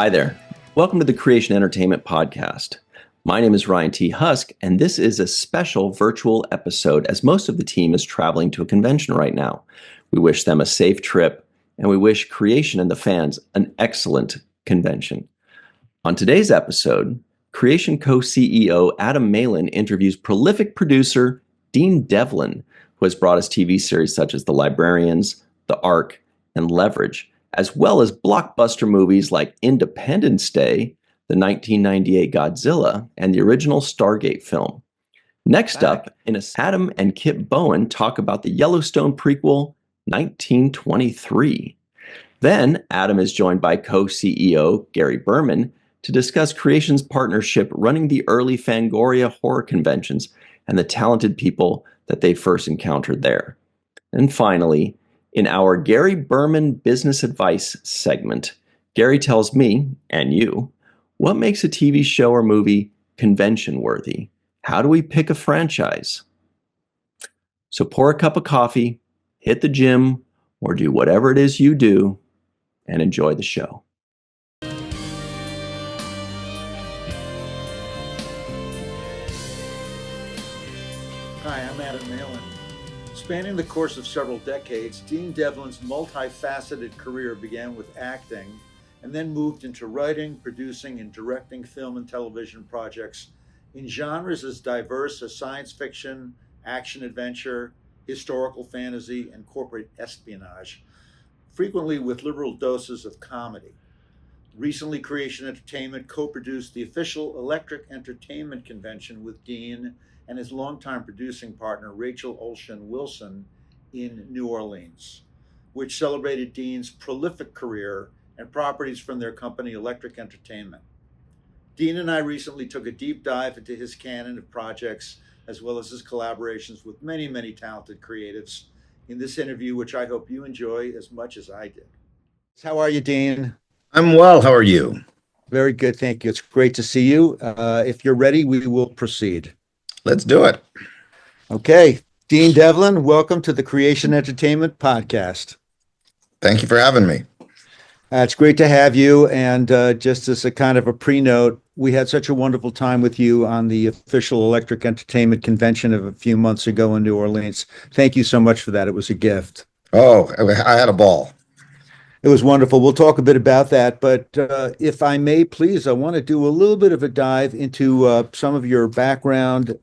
Hi there. Welcome to the Creation Entertainment Podcast. My name is Ryan T. Husk, and this is a special virtual episode as most of the team is traveling to a convention right now. We wish them a safe trip, and we wish Creation and the fans an excellent convention. On today's episode, Creation co-CEO Adam Malin interviews prolific producer Dean Devlin, who has brought us TV series such as The Librarians, The Ark, and Leverage, as well as blockbuster movies like Independence Day, the 1998 Godzilla, and the original Stargate film. Next up, Adam and Kip Bowen talk about the Yellowstone prequel, 1923. Then, Adam is joined by co-CEO Gary Berman to discuss Creation's partnership running the early Fangoria horror conventions and the talented people that they first encountered there. And finally, in our Gary Berman Business Advice segment, Gary tells me, and you, what makes a TV show or movie convention-worthy? How do we pick a franchise? So pour a cup of coffee, hit the gym, or do whatever it is you do, and enjoy the show. Hi, I'm Adam Malin. Spanning the course of several decades, Dean Devlin's multifaceted career began with acting and then moved into writing, producing, and directing film and television projects in genres as diverse as science fiction, action-adventure, historical fantasy, and corporate espionage, frequently with liberal doses of comedy. Recently, Creation Entertainment co-produced the official Electric Entertainment Convention with Dean and his longtime producing partner, Rachel Olshan Wilson, in New Orleans, which celebrated Dean's prolific career and properties from their company, Electric Entertainment. Dean and I recently took a deep dive into his canon of projects, as well as his collaborations with many, many talented creatives in this interview, which I hope you enjoy as much as I did. How are you, Dean? I'm well. How are you? Very good, thank you. It's great to see you. If you're ready, we will proceed. Let's do it. Okay. Dean Devlin, welcome to the Creation Entertainment Podcast. Thank you for having me. It's great to have you. And just as a kind of a pre-note, we had such a wonderful time with you on the official Electric Entertainment Convention of a few months ago in New Orleans. Thank you so much for that. It was a gift. Oh, I had a ball. It was wonderful. We'll talk a bit about that. But if I may, please, I want to do a little bit of a dive into some of your background.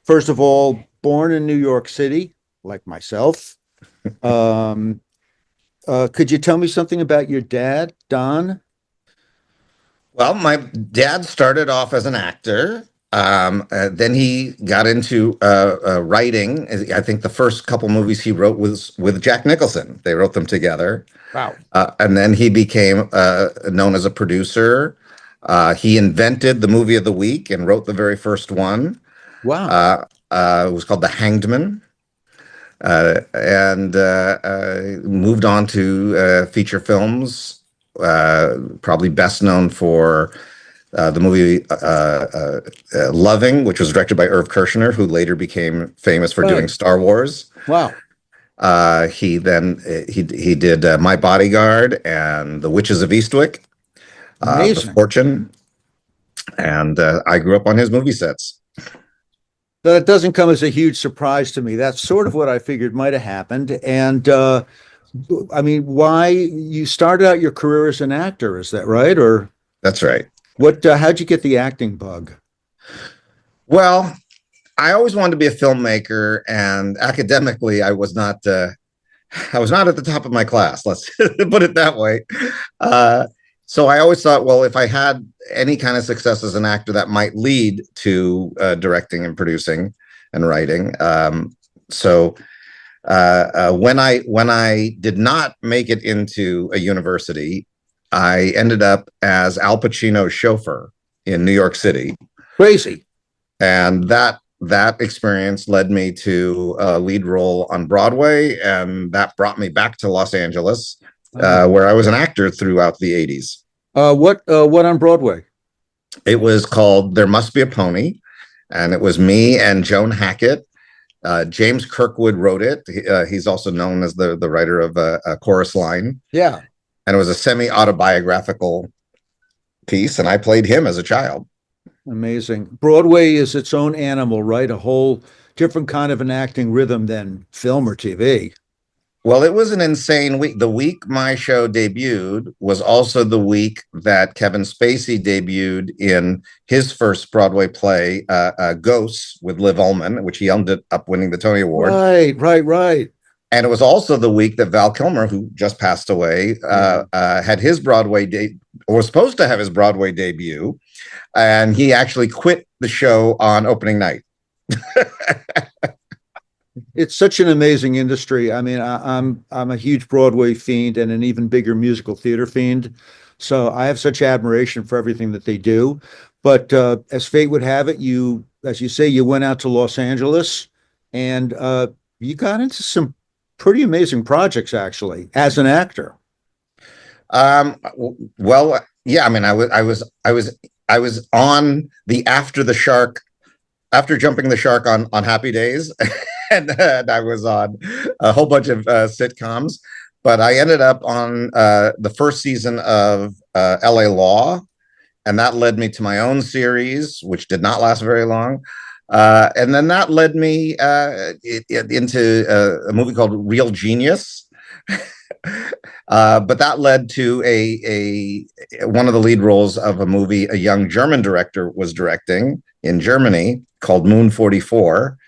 First of all, born in New York City, like myself. Could you tell me something about your dad, Don? Well, my dad started off as an actor. Then he got into writing. I think the first couple movies he wrote was with Jack Nicholson. They wrote them together. Wow. And then he became known as a producer. He invented the movie of the week and wrote the very first one. Wow. It was called The Hanged Man. And moved on to feature films, probably best known for the movie Loving, which was directed by Irv Kershner, who later became famous for doing Star Wars. Wow. He did My Bodyguard and The Witches of Eastwick, The Fortune, and I grew up on his movie sets. That doesn't come as a huge surprise to me. That's sort of what I figured might have happened. And I mean, why you started out your career as an actor? Is that right? Or that's right. What? How'd you get the acting bug? Well, I always wanted to be a filmmaker, and academically, I was not at the top of my class. Let's put it that way. So I always thought, well, if I had any kind of success as an actor, that might lead to directing and producing and writing. So when I did not make it into a university, I ended up as Al Pacino's chauffeur in New York City. Crazy. And that experience led me to a lead role on Broadway, and that brought me back to Los Angeles, where I was an actor throughout the 80s. What on Broadway? It was called There Must Be a Pony, and it was me and Joan Hackett. James Kirkwood wrote it. He's also known as the writer of a Chorus Line. Yeah. And it was a semi-autobiographical piece, and I played him as a child. Amazing. Broadway is its own animal, right? A whole different kind of an acting rhythm than film or TV. Well, it was an insane week. The week my show debuted was also the week that Kevin Spacey debuted in his first Broadway play, Ghosts, with Liv Ullmann, which he ended up winning the Tony Award. Right. And it was also the week that Val Kilmer, who just passed away, had his was supposed to have his Broadway debut, and he actually quit the show on opening night. It's such an amazing industry. I mean, I'm a huge Broadway fiend and an even bigger musical theater fiend. So I have such admiration for everything that they do. But as fate would have it, you, as you say, you went out to Los Angeles and you got into some pretty amazing projects actually as an actor. Well, yeah. I mean, I was on the after jumping the shark on Happy Days, and I was on a whole bunch of sitcoms. But I ended up on the first season of L.A. Law, and that led me to my own series, which did not last very long. And then that led me into a movie called Real Genius. But that led to a one of the lead roles of a movie a young German director was directing in Germany called Moon 44.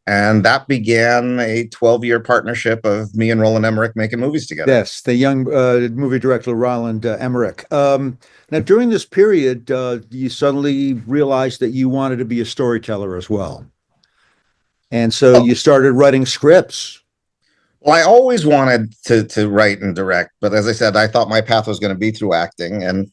And that began a 12-year partnership of me and Roland Emmerich making movies together. Yes, the young movie director Roland Emmerich. Now, during this period, you suddenly realized that you wanted to be a storyteller as well. And so you started writing scripts. Well, I always wanted to write and direct, but as I said, I thought my path was going to be through acting. And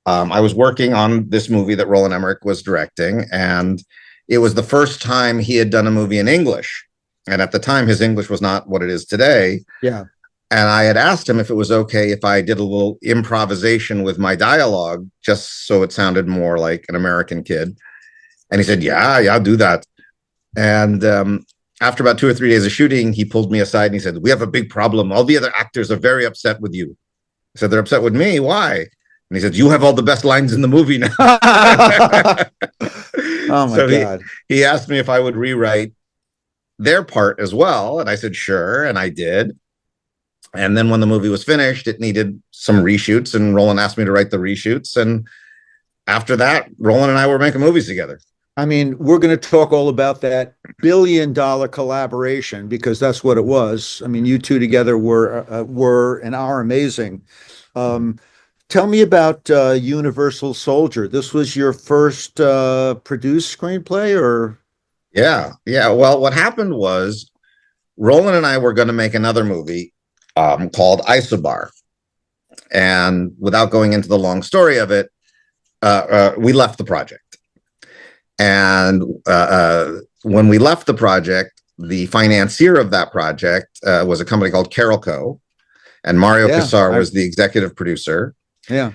I was working on this movie that Roland Emmerich was directing, and it was the first time he had done a movie in English. And at the time, his English was not what it is today. Yeah. And I had asked him if it was okay if I did a little improvisation with my dialogue, just so it sounded more like an American kid. And he said, yeah, I'll do that. And after about 2 or 3 days of shooting, he pulled me aside and he said, we have a big problem. All the other actors are very upset with you. I said, they're upset with me. Why? And he said, you have all the best lines in the movie now. Oh my God. He asked me if I would rewrite their part as well. And I said, sure. And I did. And then when the movie was finished, it needed some reshoots, and Roland asked me to write the reshoots. And after that, Roland and I were making movies together. I mean, we're going to talk all about that billion-dollar collaboration because that's what it was. I mean, you two together were and are amazing. Tell me about Universal Soldier. This was your first produced screenplay, or? Yeah. Well, what happened was Roland and I were going to make another movie called Isobar. And without going into the long story of it, we left the project. And when we left the project, the financier of that project was a company called Carolco, and Mario Casar was the executive producer. Yeah.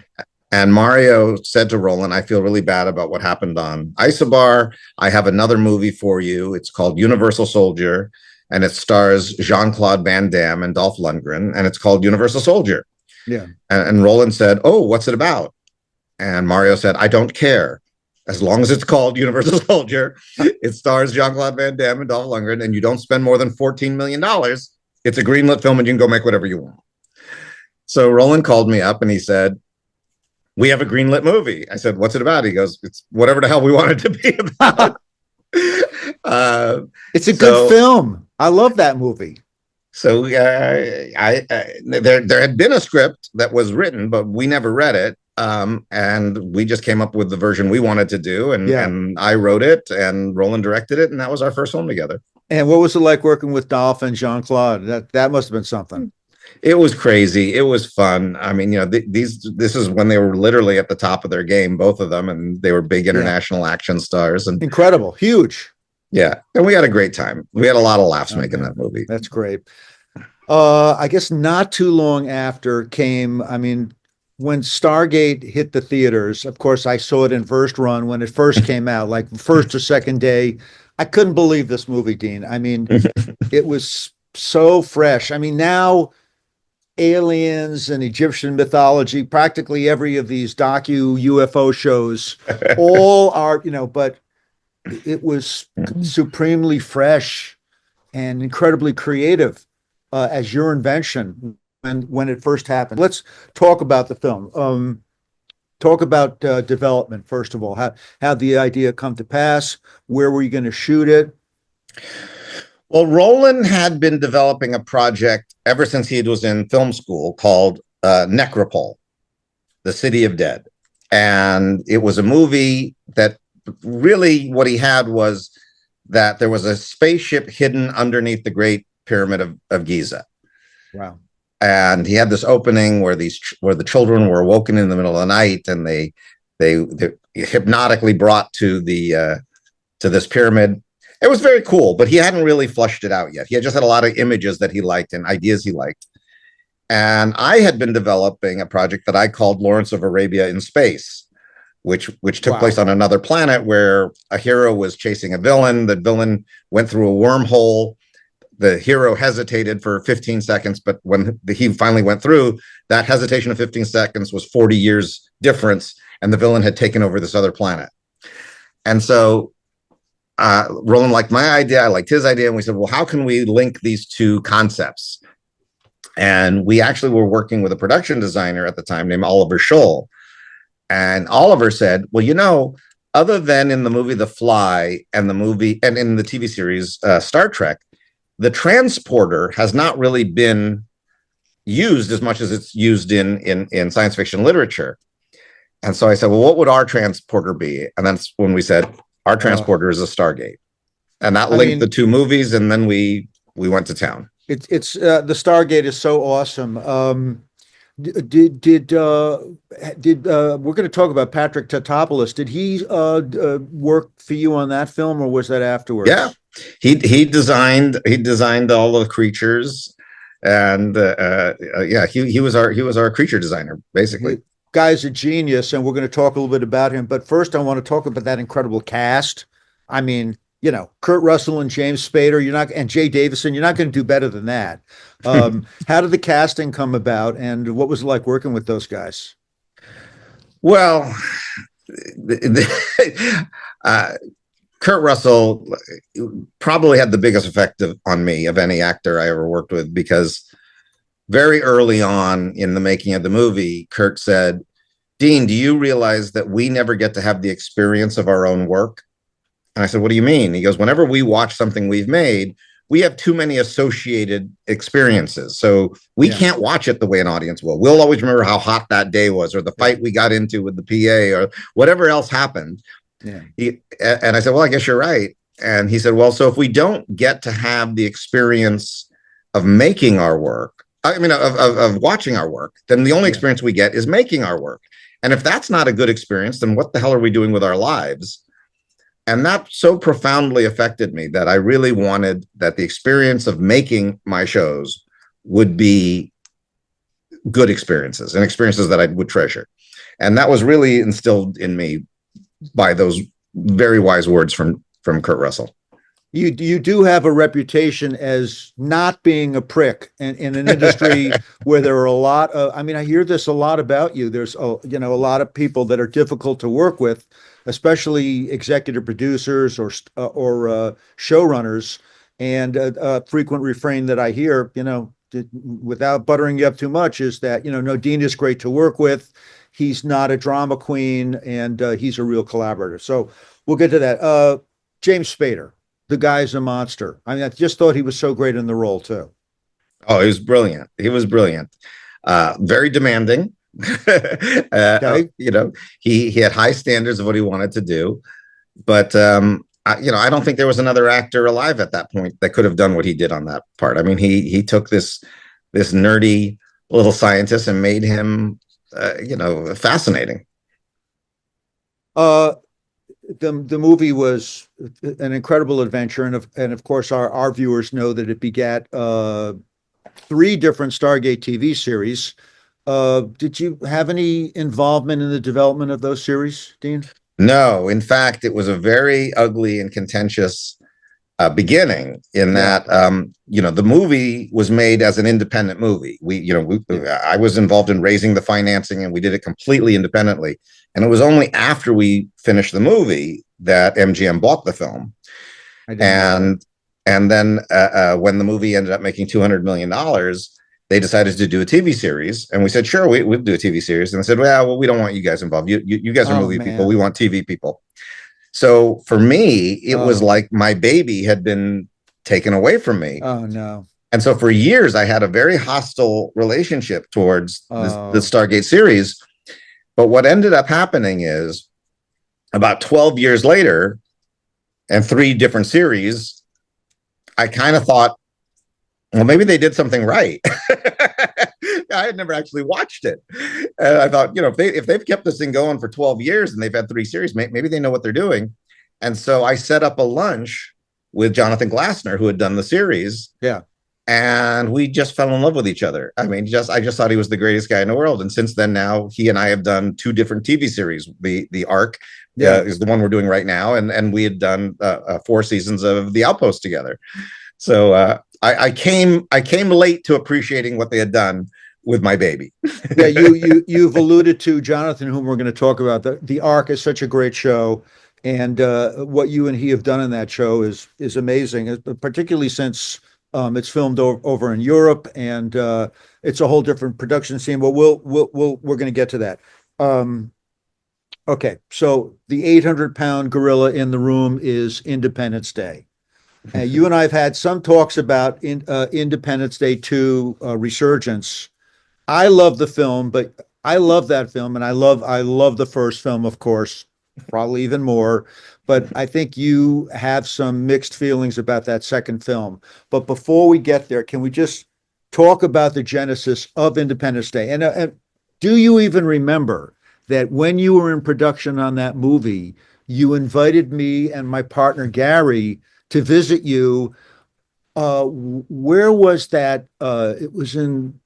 And Mario said to Roland, I feel really bad about what happened on Isobar. I have another movie for you. It's called Universal Soldier, and it stars Jean-Claude Van Damme and Dolph Lundgren, and it's called Universal Soldier. Yeah. And Roland said, oh, what's it about? And Mario said, I don't care. As long as it's called Universal Soldier, it stars Jean-Claude Van Damme and Dolph Lundgren, and you don't spend more than $14 million. It's a greenlit film, and you can go make whatever you want. So Roland called me up, and he said, we have a greenlit movie. I said, what's it about? He goes, it's whatever the hell we want it to be about. It's a good film. I love that movie. So there had been a script that was written, but we never read it. And we just came up with the version we wanted to do. And I wrote it, and Roland directed it. And that was our first film together. And what was it like working with Dolph and Jean-Claude? That must have been something. It was crazy. It was fun. I mean, this is when they were literally at the top of their game, both of them, and they were big international action stars. And incredible, huge. Yeah, and we had a great time. We had a lot of laughs making that movie. That's great. I guess not too long after came, I mean, when Stargate hit the theaters, of course, I saw it in first run when it first came out, like first or second day. I couldn't believe this movie, Dean. I mean, it was so fresh. I mean, now aliens and Egyptian mythology, practically every of these docu UFO shows, all are, but it was supremely fresh and incredibly creative as your invention when it first happened. Let's talk about the film. Talk about development first of all. How the idea come to pass? Where were you going to shoot it? Well, Roland had been developing a project ever since he was in film school called Necropole, The City of Dead. And it was a movie that really what he had was that there was a spaceship hidden underneath the Great Pyramid of Giza. Wow. And he had this opening where the children were awoken in the middle of the night, and they hypnotically brought to this pyramid. It was very cool, but he hadn't really flushed it out yet. He had just had a lot of images that he liked and ideas he liked. And I had been developing a project that I called Lawrence of Arabia in Space, which took place on another planet where a hero was chasing a villain. The villain went through a wormhole. The hero hesitated for 15 seconds, but when he finally went through, that hesitation of 15 seconds was 40 years difference, and the villain had taken over this other planet. And so Roland liked my idea, I liked his idea, and we said, well, how can we link these two concepts? And we actually were working with a production designer at the time named Oliver Scholl. And Oliver said, well, other than in the movie The Fly and in the TV series Star Trek, the transporter has not really been used as much as it's used in science fiction literature. And so I said, well, what would our transporter be? And that's when we said, our transporter is a Stargate. And that linked the two movies, and then we went to town. It's the Stargate is so awesome. Did we're going to talk about Patrick Tatopoulos? Did he work for you on that film, or was that afterwards? Yeah, he designed all the creatures, and he was our creature designer basically. Guy's a genius, and we're going to talk a little bit about him. But first, I want to talk about that incredible cast. I mean, Kurt Russell and James Spader, and Jay Davison, you're not going to do better than that. How did the casting come about, and what was it like working with those guys? Well, Kurt Russell probably had the biggest effect on me of any actor I ever worked with, because very early on in the making of the movie, Kurt said, Dean, do you realize that we never get to have the experience of our own work? And I said, what do you mean? He goes, whenever we watch something we've made, we have too many associated experiences. So we can't watch it the way an audience will. We'll always remember how hot that day was, or the fight we got into with the PA, or whatever else happened. Yeah. And I said, well, I guess you're right. And he said, well, so if we don't get to have the experience of making our work, of watching our work, then the only experience we get is making our work. And if that's not a good experience, then what the hell are we doing with our lives? And that so profoundly affected me that I really wanted that the experience of making my shows would be good experiences and experiences that I would treasure. And that was really instilled in me by those very wise words from Kurt Russell. You do have a reputation as not being a prick in an industry where there are a lot of, I hear this a lot about you. There's a lot of people that are difficult to work with, especially executive producers or showrunners. And a frequent refrain that I hear, without buttering you up too much, is that, no, Dean is great to work with. He's not a drama queen, and he's a real collaborator. So we'll get to that. James Spader. The guy's a monster. I just thought he was so great in the role too. Oh, he was brilliant. Very demanding. Okay. He had high standards of what he wanted to do, but I don't think there was another actor alive at that point that could have done what he did on that part. He took this nerdy little scientist and made him, fascinating. The movie was an incredible adventure, and of course our viewers know that it begat 3 different Stargate TV series. Did you have any involvement in the development of those series, Dean? No, in fact, it was a very ugly and contentious beginning in that the movie was made as an independent movie. I was involved in raising the financing, and we did it completely independently. And it was only after we finished the movie that MGM bought the film. And then when the movie ended up making $200 million, they decided to do a TV series. And we said, sure, we'll do a TV series. And they said, well, we don't want you guys involved. You guys are movie people. We want TV people. So for me, it was like my baby had been taken away from me. Oh, no. And so for years, I had a very hostile relationship towards the Stargate series. But what ended up happening is about 12 years later and 3 different series, I kind of thought, well, maybe they did something right. I had never actually watched it. And I thought, if they've kept this thing going for 12 years and they've had 3 series, maybe they know what they're doing. And so I set up a lunch with Jonathan Glassner, who had done the series. Yeah. And we just fell in love with each other. I mean, I just thought he was the greatest guy in the world. And since then, now he and I have done 2 different TV series. The Ark is the one we're doing right now. And we had done 4 seasons of The Outpost together. So I came late to appreciating what they had done with my baby. Yeah, you've alluded to Jonathan, whom we're going to talk about. The Ark is such a great show, and what you and he have done in that show is amazing, particularly since it's filmed over in Europe, and it's a whole different production scene. But we're going to get to that. Okay, so the 800-pound gorilla in the room is Independence Day. You and I have had some talks about Independence Day 2 Resurgence. I love the film, but I love that film, and I love the first film, of course, probably even more. But I think you have some mixed feelings about that second film. But before we get there, can we just talk about the genesis of Independence Day? And do you even remember that when you were in production on that movie, you invited me and my partner Gary to visit you? Where was that? It was in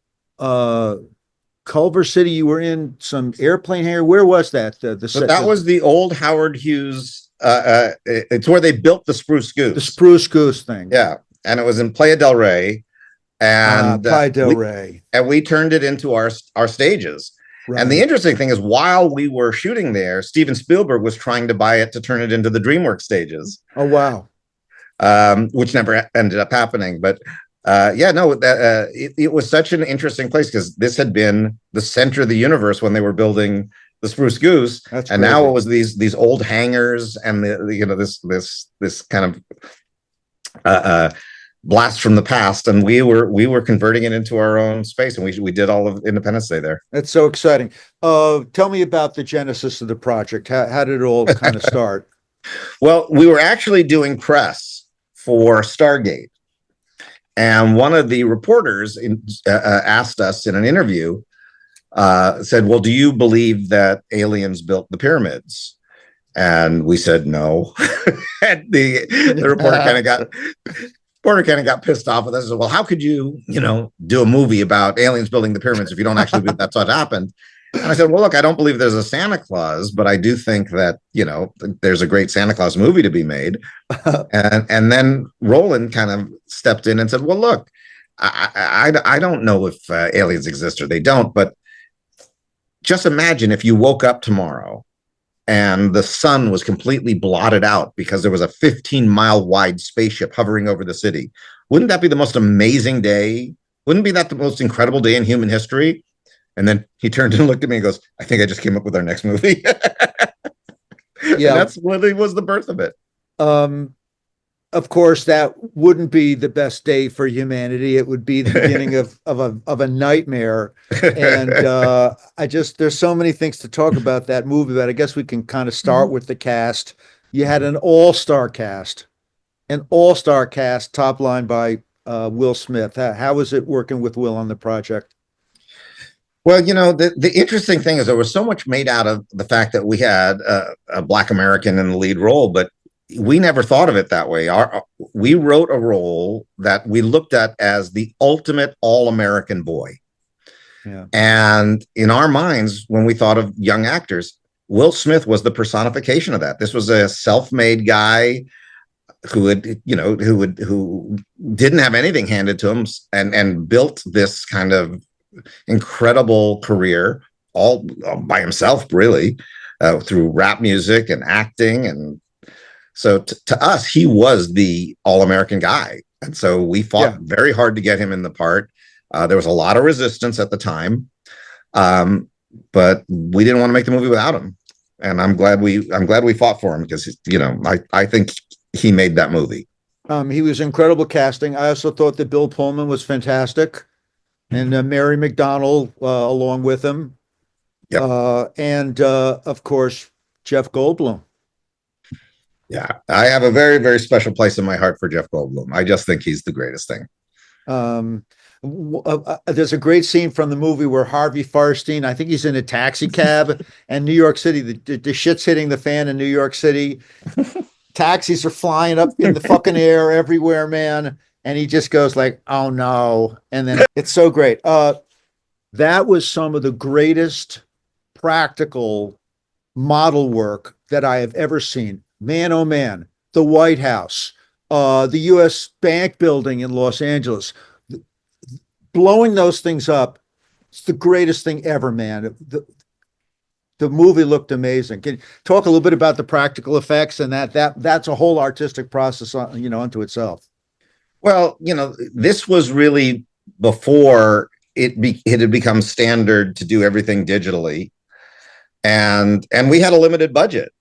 Culver City. You were in some airplane hangar. Where was that? That was the old Howard Hughes. It's where they built the Spruce Goose. The Spruce Goose thing. Yeah, and it was in Playa del Rey. And Playa del Rey. And we turned it into our stages. Right. And the interesting thing is, while we were shooting there, Steven Spielberg was trying to buy it to turn it into the DreamWorks stages. Oh, wow. Which never ended up happening. But it was such an interesting place because this had been the center of the universe when they were building the Spruce Goose. That's and crazy. Now it was these old hangars and this kind of blast from the past, and we were converting it into our own space, and we did all of Independence Day there. That's so exciting. Tell me about the genesis of the project. How did it all kind of start? Well, we were actually doing press for Stargate, and one of the reporters asked us in an interview, said, well, do you believe that aliens built the pyramids? And we said no. And the reporter kind of got pissed off with us. Said, well, how could you do a movie about aliens building the pyramids if you don't actually believe that's what happened? And I said, well, look, I don't believe there's a Santa Claus, but I do think that, there's a great Santa Claus movie to be made. And then Roland kind of stepped in and said, well, look, I don't know if aliens exist or they don't, but just imagine if you woke up tomorrow and the sun was completely blotted out because there was a 15-mile wide spaceship hovering over the city. Wouldn't that be the most amazing day? Wouldn't be that the most incredible day in human history? And then he turned and looked at me and goes, I think I just came up with our next movie. Yeah, that's what it was, the birth of it. Of course, that wouldn't be the best day for humanity. It would be the beginning of a nightmare. And there's so many things to talk about that movie, but I guess we can kind of start with the cast. You had an all-star cast top line by Will Smith. How was it working with Will on the project? Well, the interesting thing is there was so much made out of the fact that we had a Black American in the lead role, but we never thought of it that way. We wrote a role that we looked at as the ultimate all-American boy. Yeah. And in our minds, when we thought of young actors, Will Smith was the personification of that. This was a self-made guy, who didn't have anything handed to him, and built this kind of incredible career all by himself, really, through rap music and acting. And so to us, he was the all-American guy. And so we fought very hard to get him in the part. There was a lot of resistance at the time, but we didn't want to make the movie without him. And I'm glad we fought for him, because I think he made that movie. He was incredible casting. I also thought that Bill Pullman was fantastic, and Mary McDonnell along with him. Yep. And of course, Jeff Goldblum. Yeah, I have a very, very special place in my heart for Jeff Goldblum. I just think he's the greatest thing. There's a great scene from the movie where Harvey Firestein, I think he's in a taxi cab, and New York City, the shit's hitting the fan in New York City. Taxis are flying up in the fucking air everywhere, man. And he just goes like, "Oh no." And then it's so great. That was some of the greatest practical model work that I have ever seen. Man, oh man, the White House, the U.S. Bank building in Los Angeles, blowing those things up. It's the greatest thing ever, man. The movie looked amazing. Can you talk a little bit about the practical effects, and that's a whole artistic process, unto itself. Well, this was really before it had become standard to do everything digitally, and we had a limited budget.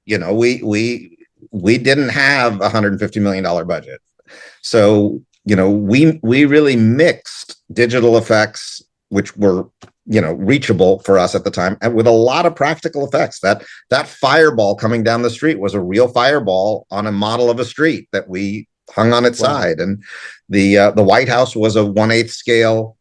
We didn't have $150 million budget, so we really mixed digital effects, which were reachable for us at the time, and with a lot of practical effects. That fireball coming down the street was a real fireball on a model of a street that we hung on its side, and the White House was a 1/8 scale,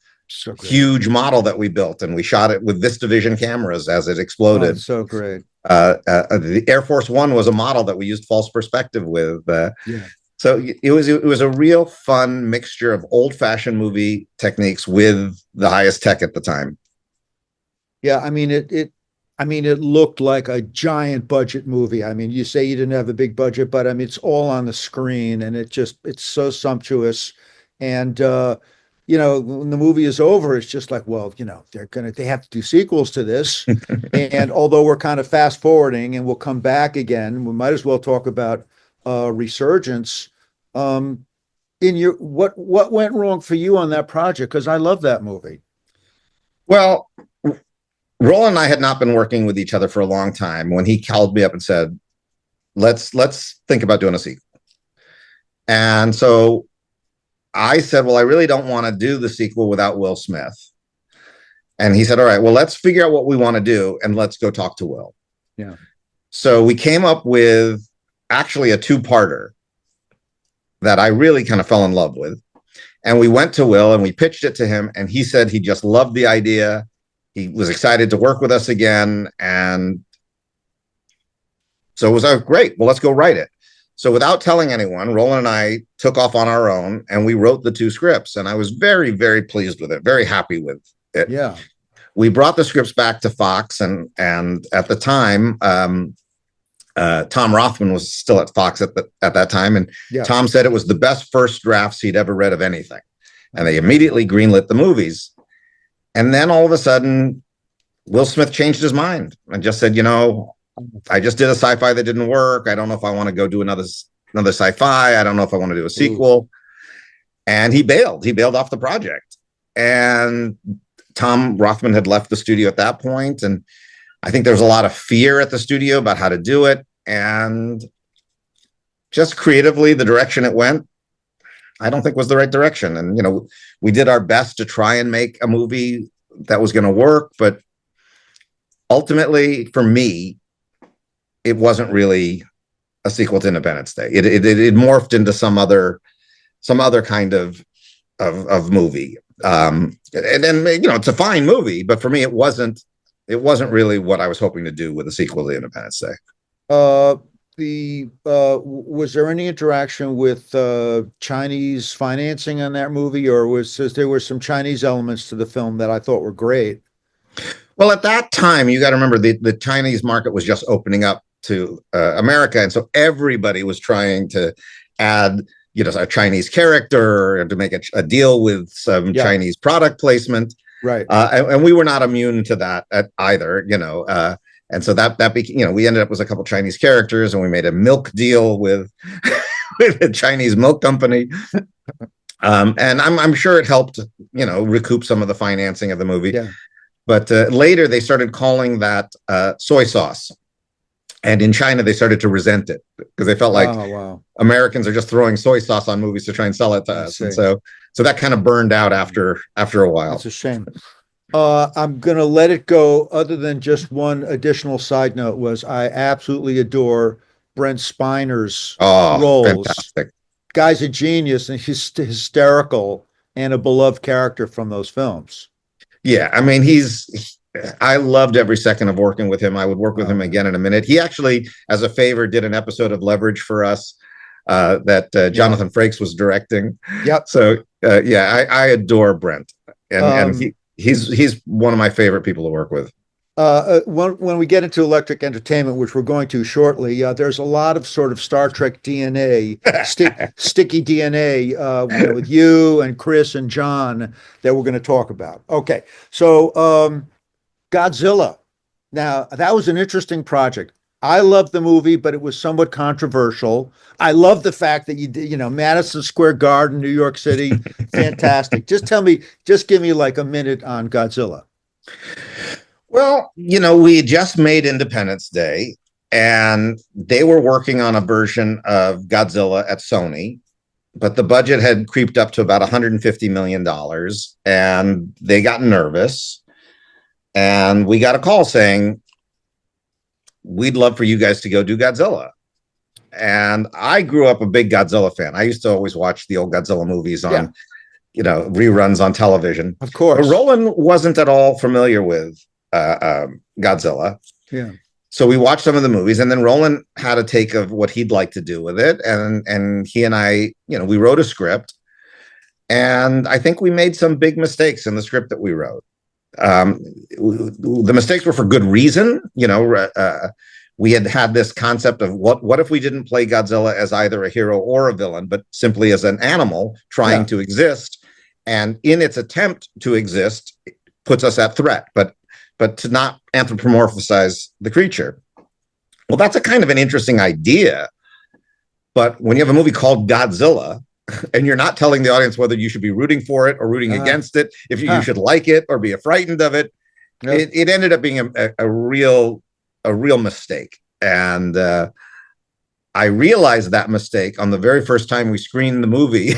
huge model that we built, and we shot it with VistaVision cameras as it exploded. So great. The Air Force One was a model that we used false perspective with. So it was a real fun mixture of old-fashioned movie techniques with the highest tech at the time. Yeah, I mean it looked like a giant budget movie. I mean, you say you didn't have a big budget, but I mean it's all on the screen, and it's so sumptuous. And when the movie is over, it's just like, well, they have to do sequels to this. And although we're kind of fast forwarding and we'll come back again, we might as well talk about Resurgence. What went wrong for you on that project? Because I love that movie. Well, Roland and I had not been working with each other for a long time when he called me up and said, let's think about doing a sequel. And so I said, well, I really don't want to do the sequel without Will Smith. And he said, all right, well, let's figure out what we want to do, and let's go talk to Will. Yeah. So we came up with actually a two-parter that I really kind of fell in love with. And we went to Will and we pitched it to him, and he said he just loved the idea. He was excited to work with us again. And so it was great. Well, let's go write it. So without telling anyone, Roland and I took off on our own, and we wrote the two scripts. And I was very, very pleased with it, very happy with it. Yeah. We brought the scripts back to Fox, and at the time, Tom Rothman was still at Fox at that time, and Tom said it was the best first drafts he'd ever read of anything, and they immediately greenlit the movies. And then all of a sudden, Will Smith changed his mind and just said, I just did a sci-fi that didn't work. I don't know if I want to go do another sci-fi. I don't know if I want to do a sequel. Ooh. And he bailed. He bailed off the project. And Tom Rothman had left the studio at that point, and I think there was a lot of fear at the studio about how to do it. And just creatively, the direction it went, I don't think was the right direction. And, we did our best to try and make a movie that was going to work. But ultimately, for me, it wasn't really a sequel to Independence Day. It morphed into some other kind of movie. And then, it's a fine movie, but for me, it wasn't really what I was hoping to do with a sequel to Independence Day. Was there any interaction with Chinese financing on that movie, or there were some Chinese elements to the film that I thought were great? Well, at that time, you got to remember the Chinese market was just opening up to America, and so everybody was trying to add, a Chinese character, or to make a deal with some Yeah. Chinese product placement. Right. And we were not immune to that either, and so that became, we ended up with a couple Chinese characters, and we made a milk deal with with a Chinese milk company. And I'm sure it helped, recoup some of the financing of the movie. Yeah. But later they started calling that soy sauce. And in China, they started to resent it because they felt like Americans are just throwing soy sauce on movies to try and sell it to us. And so that kind of burned out after a while. It's a shame. I'm going to let it go. Other than just one additional side note was I absolutely adore Brent Spiner's roles. Fantastic. Guy's a genius, and he's hysterical and a beloved character from those films. Yeah, I mean, I loved every second of working with him. I would work with him again in a minute. He actually, as a favor, did an episode of Leverage for us that Jonathan Frakes was directing. Yep. So I adore Brent, and he's one of my favorite people to work with. When we get into Electric Entertainment, which we're going to shortly, there's a lot of sort of Star Trek DNA, sticky DNA, with you and Chris and John that we're going to talk about. Okay, so Godzilla. Now, that was an interesting project. I loved the movie, but it was somewhat controversial. I love the fact that you did, Madison Square Garden, New York City, fantastic. Just give me like a minute on Godzilla. Well, we just made Independence Day, and they were working on a version of Godzilla at Sony, but the budget had creeped up to about $150 million, and they got nervous. And we got a call saying, we'd love for you guys to go do Godzilla. And I grew up a big Godzilla fan. I used to always watch the old Godzilla movies on, reruns on television. Of course. But Roland wasn't at all familiar with Godzilla. Yeah. So we watched some of the movies, and then Roland had a take of what he'd like to do with it. And he and I, we wrote a script, and I think we made some big mistakes in the script that we wrote. The mistakes were for good reason. We had this concept of what if we didn't play Godzilla as either a hero or a villain, but simply as an animal trying to exist, and in its attempt to exist, it puts us at threat, but to not anthropomorphize the creature. Well, that's a kind of an interesting idea, but when you have a movie called Godzilla, and you're not telling the audience whether you should be rooting for it or rooting against it, if you should like it or be frightened of it, it ended up being a real mistake. And I realized that mistake on the very first time we screened the movie.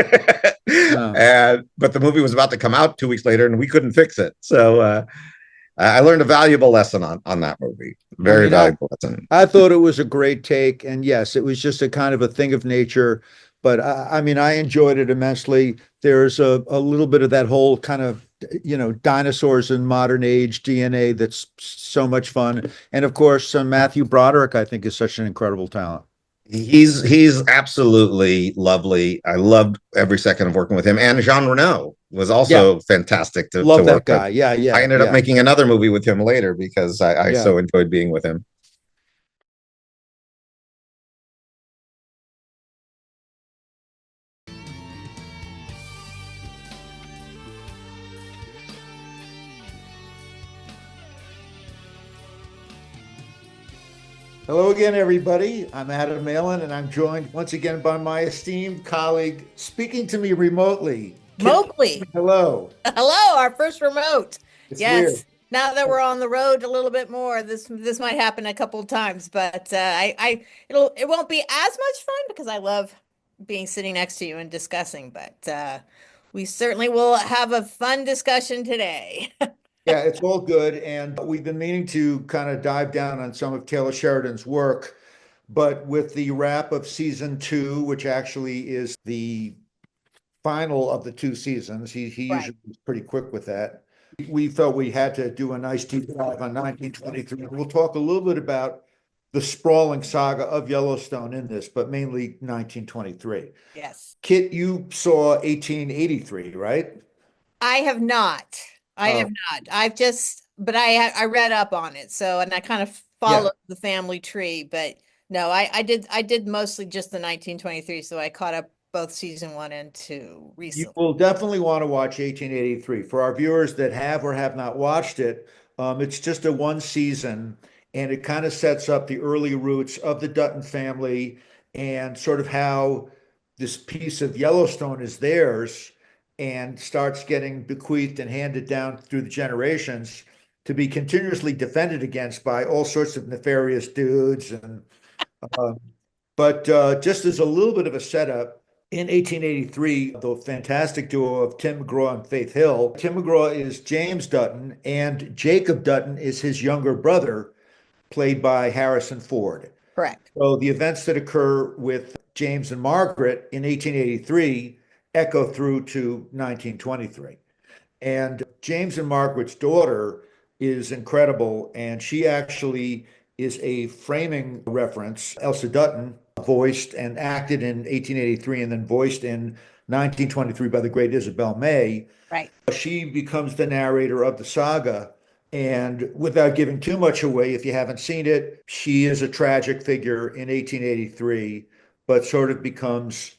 But the movie was about to come out 2 weeks later, and we couldn't fix it. So I learned a valuable lesson on that movie. Very valuable lesson. I thought it was a great take. And yes, it was just a kind of a thing of nature. But I mean, I enjoyed it immensely. There's a little bit of that whole kind of, dinosaurs in modern age DNA that's so much fun. And of course, Matthew Broderick, I think, is such an incredible talent. He's absolutely lovely. I loved every second of working with him. And Jean Reno was also fantastic to love work that guy. with. Yeah. I ended up making another movie with him later because I so enjoyed being with him. Hello again, everybody. I'm Adam Malin, and I'm joined once again by my esteemed colleague, speaking to me remotely. Mowgli. Hello. Hello, our first remote. It's yes. weird. Now that we're on the road a little bit more, this might happen a couple of times, but it won't be as much fun because I love being sitting next to you and discussing. But we certainly will have a fun discussion today. Yeah, it's all good. And we've been meaning to kind of dive down on some of Taylor Sheridan's work, but with the wrap of season 2, which actually is the final of the 2 seasons, he usually is pretty quick with that. We felt we had to do a nice deep dive on 1923. We'll talk a little bit about the sprawling saga of Yellowstone in this, but mainly 1923. Yes. Kit, you saw 1883, right? I have not. But I read up on it. So, and I kind of followed the family tree, but No, I did mostly just the 1923, so I caught up both season one and two You recently. will definitely want to watch 1883. For our viewers that have or have not watched it, it's just a one season, and it kind of sets up the early roots of the Dutton family and sort of how this piece of Yellowstone is theirs and starts getting bequeathed and handed down through the generations to be continuously defended against by all sorts of nefarious dudes. And uh, just as a little bit of a setup, in 1883, the fantastic duo of Tim McGraw and Faith Hill. Tim McGraw is James Dutton, and Jacob Dutton is his younger brother, played by Harrison Ford. Correct. So the events that occur with James and Margaret in 1883 echo through to 1923. And James and Margaret's daughter is incredible, and she actually is a framing reference. Elsa Dutton voiced and acted in 1883 and then voiced in 1923 by the great Isabel May. Right. She becomes the narrator of the saga. And without giving too much away, if you haven't seen it, she is a tragic figure in 1883, but sort of becomes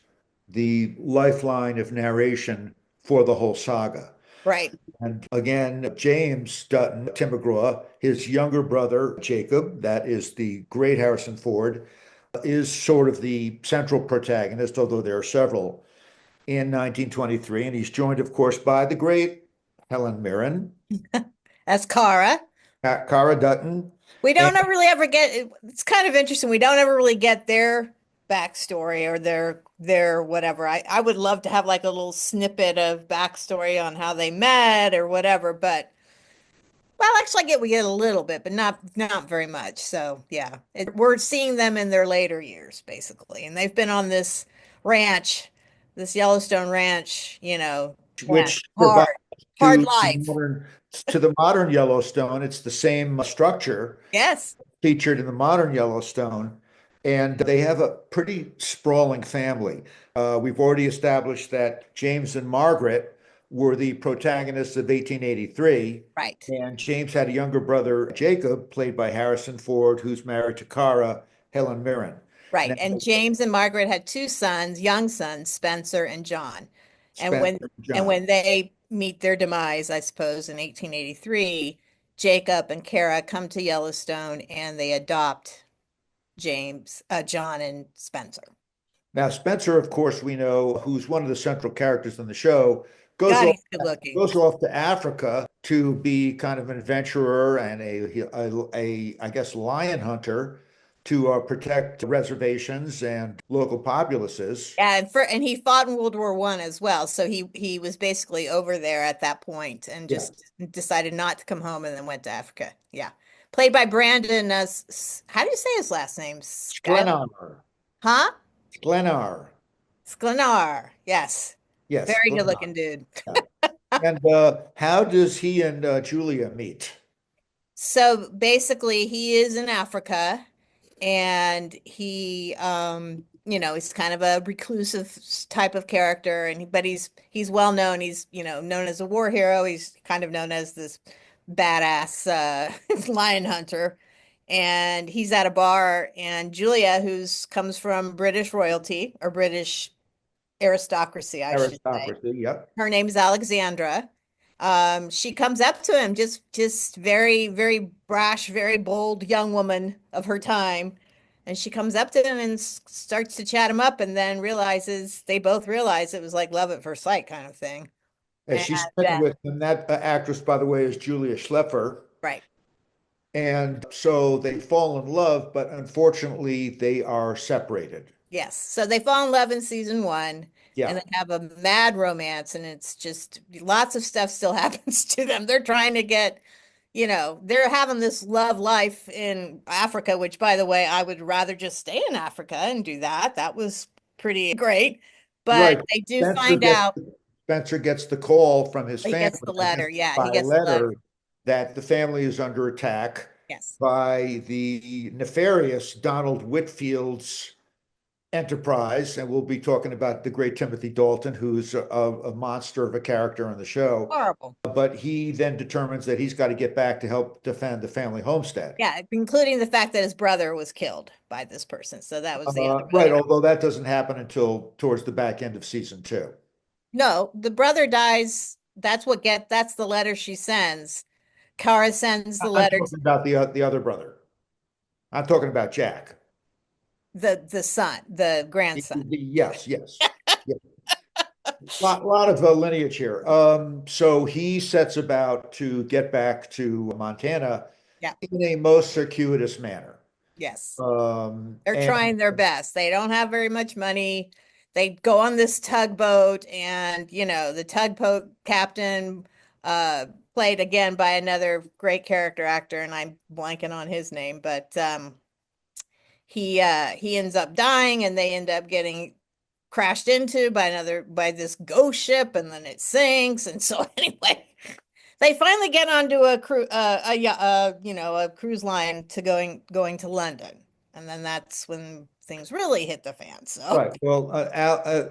the lifeline of narration for the whole saga. Right. And again, James Dutton, Tim McGraw, his younger brother, Jacob, that is the great Harrison Ford, is sort of the central protagonist, although there are several in 1923. And he's joined, of course, by the great Helen Mirren, That's Kara. Cara Dutton. We And don't ever really ever get, it's kind of interesting. We don't ever really get their backstory or their whatever. I would love to have like a little snippet of backstory on how they met or whatever, but well, actually we get a little bit, but not very much. So yeah, we're seeing them in their later years basically, and they've been on this ranch, this Yellowstone ranch, yeah, which survives hard to life. the modern Yellowstone. It's the same structure Yes. featured in the modern Yellowstone, and they have a pretty sprawling family. We've already established that James and Margaret were the protagonists of 1883, Right. and James had a younger brother, Jacob, played by Harrison Ford, who's married to Cara, Helen Mirren. Right. Now, And James and Margaret had two sons, young sons, Spencer and John. And Spencer when and and John. when they meet their demise, I suppose, in 1883, Jacob and Kara come to Yellowstone and they adopt John and Spencer. Now, Spencer, of course, we know, who's one of the central characters in the show, goes God, off he's good looking. goes off to Africa to be kind of an adventurer and I guess lion hunter to protect reservations and local populaces. And he fought in World War I as well. So he was basically over there at that point and Yeah, just decided not to come home and then went to Africa. Yeah. Played by Brandon, how do you say his last name? Skylar? Sklenar. Huh? Sklenar. Sklenar. Yes. Yes, Very good Sklenar. looking dude. Yeah. And how does he and Julia meet? So basically he is in Africa and he's kind of a reclusive type of character but he's well known. He's, known as a war hero. He's kind of known as this badass lion hunter. And he's at a bar and Julia, who's comes from British royalty or British aristocracy, I should say. Aristocracy. Yep. Her name's Alexandra. She comes up to him, just very, very brash, very bold young woman of her time. And she comes up to him and starts to chat him up and then they both realize it was like love at first sight kind of thing. And And she's smitten with him. That actress, by the way, is Julia Schleffer. right. And so they fall in love, but unfortunately, they are separated. Yes. So they fall in love in season one and Yeah. they have a mad romance, and it's just lots of stuff still happens to them. They're trying to they're having this love life in Africa, which, by the way, I would rather just stay in Africa and do that. That was pretty great. But Right. they do Spencer find gets out Spencer gets the call from his he family gets the letter. Yeah, by he gets the letter. letter that the family is under attack Yes. by the nefarious Donald Whitfield's enterprise, and we'll be talking about the great Timothy Dalton, who's a monster of a character on the show. Horrible. But he then determines that he's got to get back to help defend the family homestead. Yeah, including the fact that his brother was killed by this person. So that was the other Right, brother. although that doesn't happen until towards the back end of season 2. No, the brother dies. That's the letter she sends. Kara sends the I'm letter talking about the other brother. I'm talking about Jack. the son, the grandson. Yes, yes. Yeah. Lot of lineage here. So he sets about to get back to Montana Yeah. in a most circuitous manner. Yes. They're And trying their best. They don't have very much money. They go on this tugboat, and the tugboat captain, played again by another great character actor, and I'm blanking on his name, but he ends up dying, and they end up getting crashed into by this ghost ship, and then it sinks. And so anyway, they finally get onto a cruise line to going to London, and then that's when things really hit the fan. So right. Well,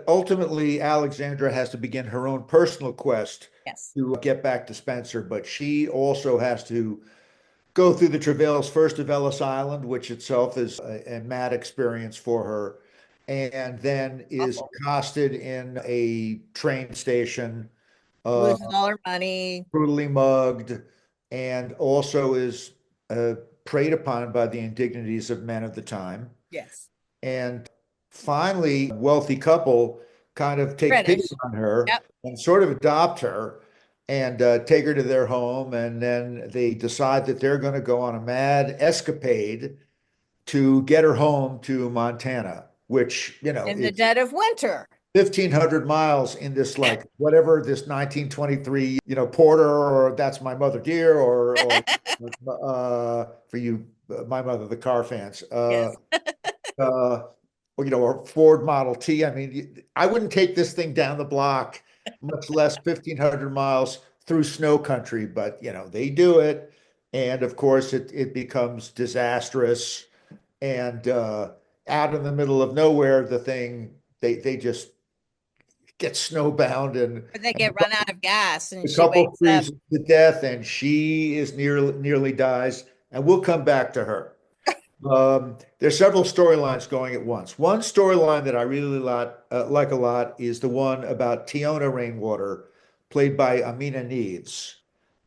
ultimately, Alexandra has to begin her own personal quest yes, to get back to Spencer, but she also has to go through the travails first of Ellis Island, which itself is a mad experience for her, and then is awful. accosted in a train station, uh, Loses all her money. brutally mugged, and also is preyed upon by the indignities of men of the time. Yes, And finally, a wealthy couple kind of take pity British. on her Yep. and sort of adopt her and take her to their home. And then they decide that they're going to go on a mad escapade to get her home to Montana, which, In the is dead of winter. 1,500 miles in this, like, whatever, this 1923, Porter, or That's My Mother Dear, for you, My Mother, the car fans. Yes. Uh, or Ford Model T. I mean, I wouldn't take this thing down the block, much less 1,500 miles through snow country, but they do it. And of course, it becomes disastrous. And out in the middle of nowhere, the thing, they just get snowbound, and But they get run out of gas, and the she couple wakes up. freezes to death, and she is nearly dies. And we'll come back to her. There's several storylines going at once. One storyline that I really like a lot is the one about Tiona Rainwater, played by Amina Neves.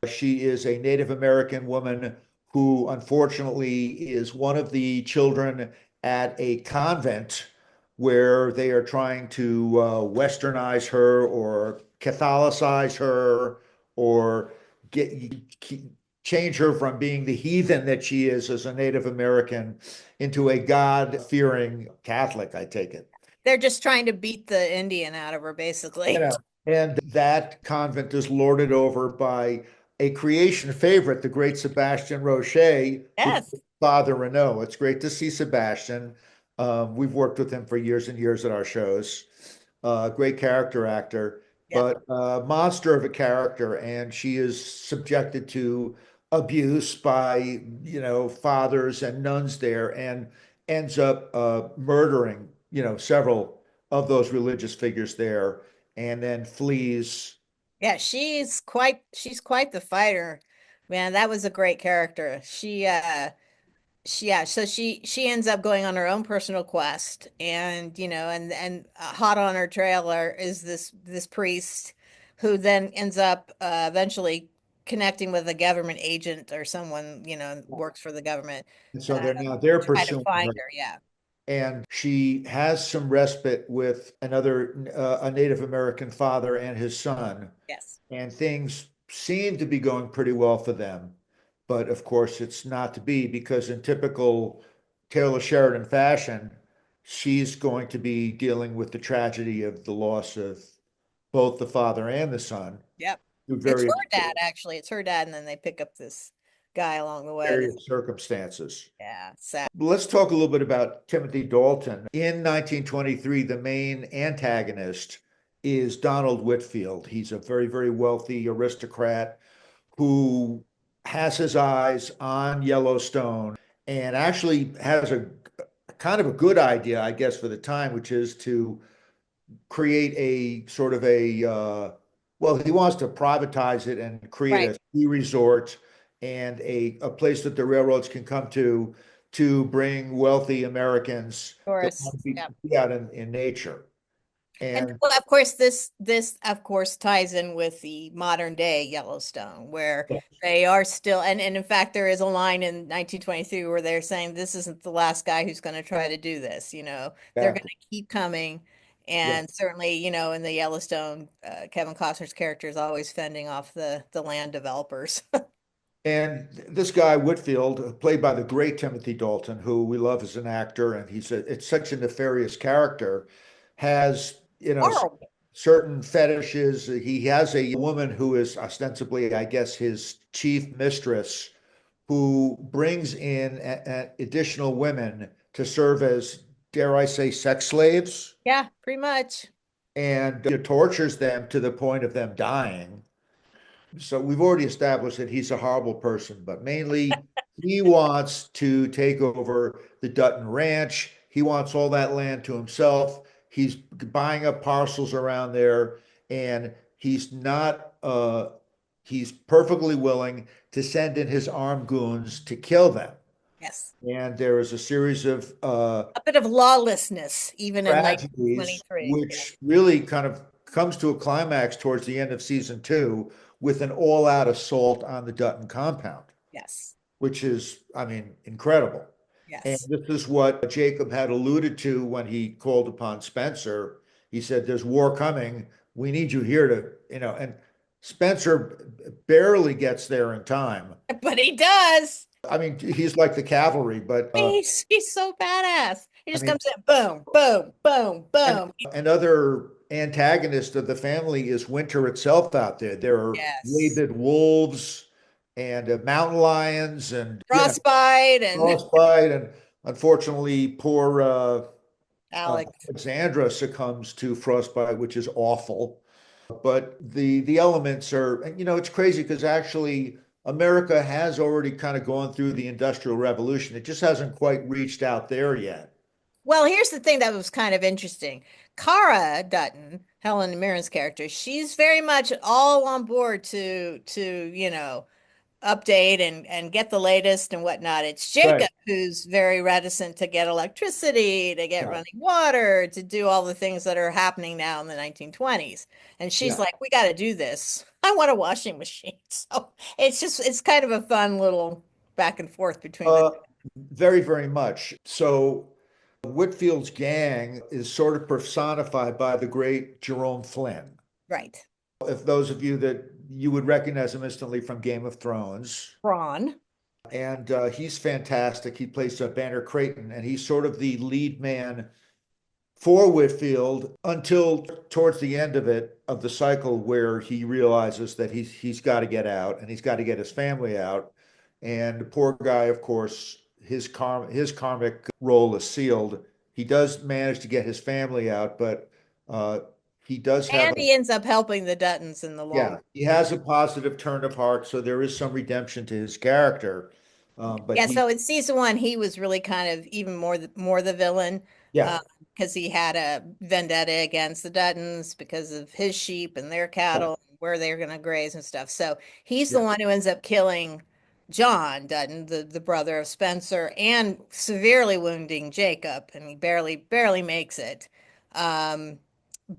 She is a Native American woman who, unfortunately, is one of the children at a convent where they are trying to westernize her or Catholicize her, or get change her from being the heathen that she is as a Native American into a God-fearing Catholic, I take it. They're just trying to beat the Indian out of her, basically. And that convent is lorded over by a creation favorite, the great Sebastian Roche, who Yes. plays Father Renault. It's great to see Sebastian. We've worked with him for years and years at our shows. Great character actor, Yep. but monster of a character, and she is subjected to abuse by fathers and nuns there, and ends up murdering several of those religious figures there, and then flees. Yeah, she's quite the fighter. Man, that was a great character. So she ends up going on her own personal quest, and hot on her trailer is this priest who then ends up eventually connecting with a government agent or someone, works for the government, And so they're try to pursuing find her, her. Yeah. and she has some respite with a Native American father and his son, Yes. and things seem to be going pretty well for them. But of course, it's not to be, because in typical Taylor Sheridan fashion, she's going to be dealing with the tragedy of the loss of both the father and the son Yep. through It's her dad, actually. It's her dad, and then they pick up this guy along the way. various circumstances. Yeah, sad. Let's talk a little bit about Timothy Dalton. In 1923, the main antagonist is Donald Whitfield. He's a very, very wealthy aristocrat who has his eyes on Yellowstone and actually has a kind of a good idea, I guess, for the time, which is to create a sort of well, he wants to privatize it and create Right. a ski resort and a place that the railroads can come to bring wealthy Americans that want Tourists. to be, Yeah. be out in nature. And And well, of course, this of course ties in with the modern day Yellowstone, where they are still, and in fact, there is a line in 1923 where they're saying this isn't the last guy who's going to try to do this. They're going exactly, to keep coming, yeah. and certainly, in the Yellowstone, Kevin Costner's character is always fending off the land developers. And this guy Whitfield, played by the great Timothy Dalton, who we love as an actor, and it's such a nefarious character, has Horrible. certain fetishes. He has a woman who is ostensibly, I guess, his chief mistress, who brings in additional women to serve as, dare I say, sex slaves, Yeah, pretty much. and tortures them to the point of them dying. So we've already established that he's a horrible person, but mainly he wants to take over the Dutton Ranch. He wants all that land to himself. He's buying up parcels around there, and he's perfectly willing to send in his armed goons to kill them. Yes. And there is a series of A bit of lawlessness, even in tragedies, 1923. Yeah. which really kind of comes to a climax towards the end of season two with an all-out assault on the Dutton compound, Yes. which is, I mean, incredible. And Yes. this is what Jacob had alluded to when he called upon Spencer. He said, "There's war coming. We need you here and Spencer barely gets there in time. But he does. I mean, he's like the cavalry, but He's so badass. He I just mean, comes in, boom, boom, boom, and boom. another antagonist of the family is winter itself out there. There are Yes. rabid wolves and mountain lions and Frostbite and frostbite. And unfortunately, poor Alex. Alexandra succumbs to frostbite, which is awful. But the elements are, and it's crazy because actually America has already kind of gone through the Industrial Revolution. It just hasn't quite reached out there yet. Well, here's the thing that was kind of interesting. Cara Dutton, Helen Mirren's character, she's very much all on board to update and get the latest and whatnot. It's Right. Jacob who's very reticent to get electricity, to get Yeah. running water, to do all the things that are happening now in the 1920s. And she's Yeah. like, we got to do this. I want a washing machine. So it's kind of a fun little back and forth between the Uh, Very, very much. So Whitfield's gang is sort of personified by the great Jerome Flynn. right. If those of you that you would recognize him instantly from Game of Thrones, Ron. and he's fantastic. He plays Banner Creighton, and he's sort of the lead man for Whitfield until towards the end of the cycle where he realizes that he's got to get out and he's got to get his family out. And the poor guy, of course, his karmic role is sealed. He does manage to get his family out, but uh, he does have And he ends up helping the Duttons in the long. yeah, he has a positive turn of heart, so there is some redemption to his character. But Yeah, so in season one, he was really kind of even more the villain, yeah, because he had a vendetta against the Duttons because of his sheep and their yeah, cattle, where they're going to graze and stuff. So he's the yeah, one who ends up killing John Dutton, the brother of Spencer, and severely wounding Jacob, and he barely makes it. Um,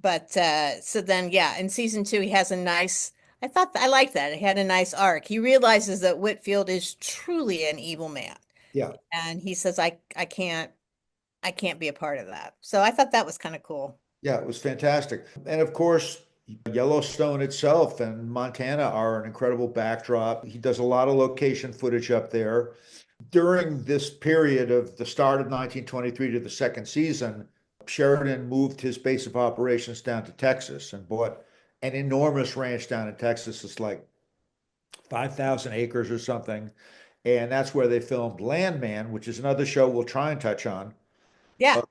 but so then, yeah, in season two, he has a nice. I liked that. He had a nice arc. He realizes that Whitfield is truly an evil man, yeah, and he says, I can't be a part of that." So I thought that was kind of cool. yeah. It was fantastic, and of course, Yellowstone itself and Montana are an incredible backdrop. He does a lot of location footage up there. During this period of the start of 1923 to the second season, Sheridan moved his base of operations down to Texas and bought an enormous ranch down in Texas. It's like 5,000 acres or something. And that's where they filmed Landman, which is another show we'll try and touch on Yeah. uh,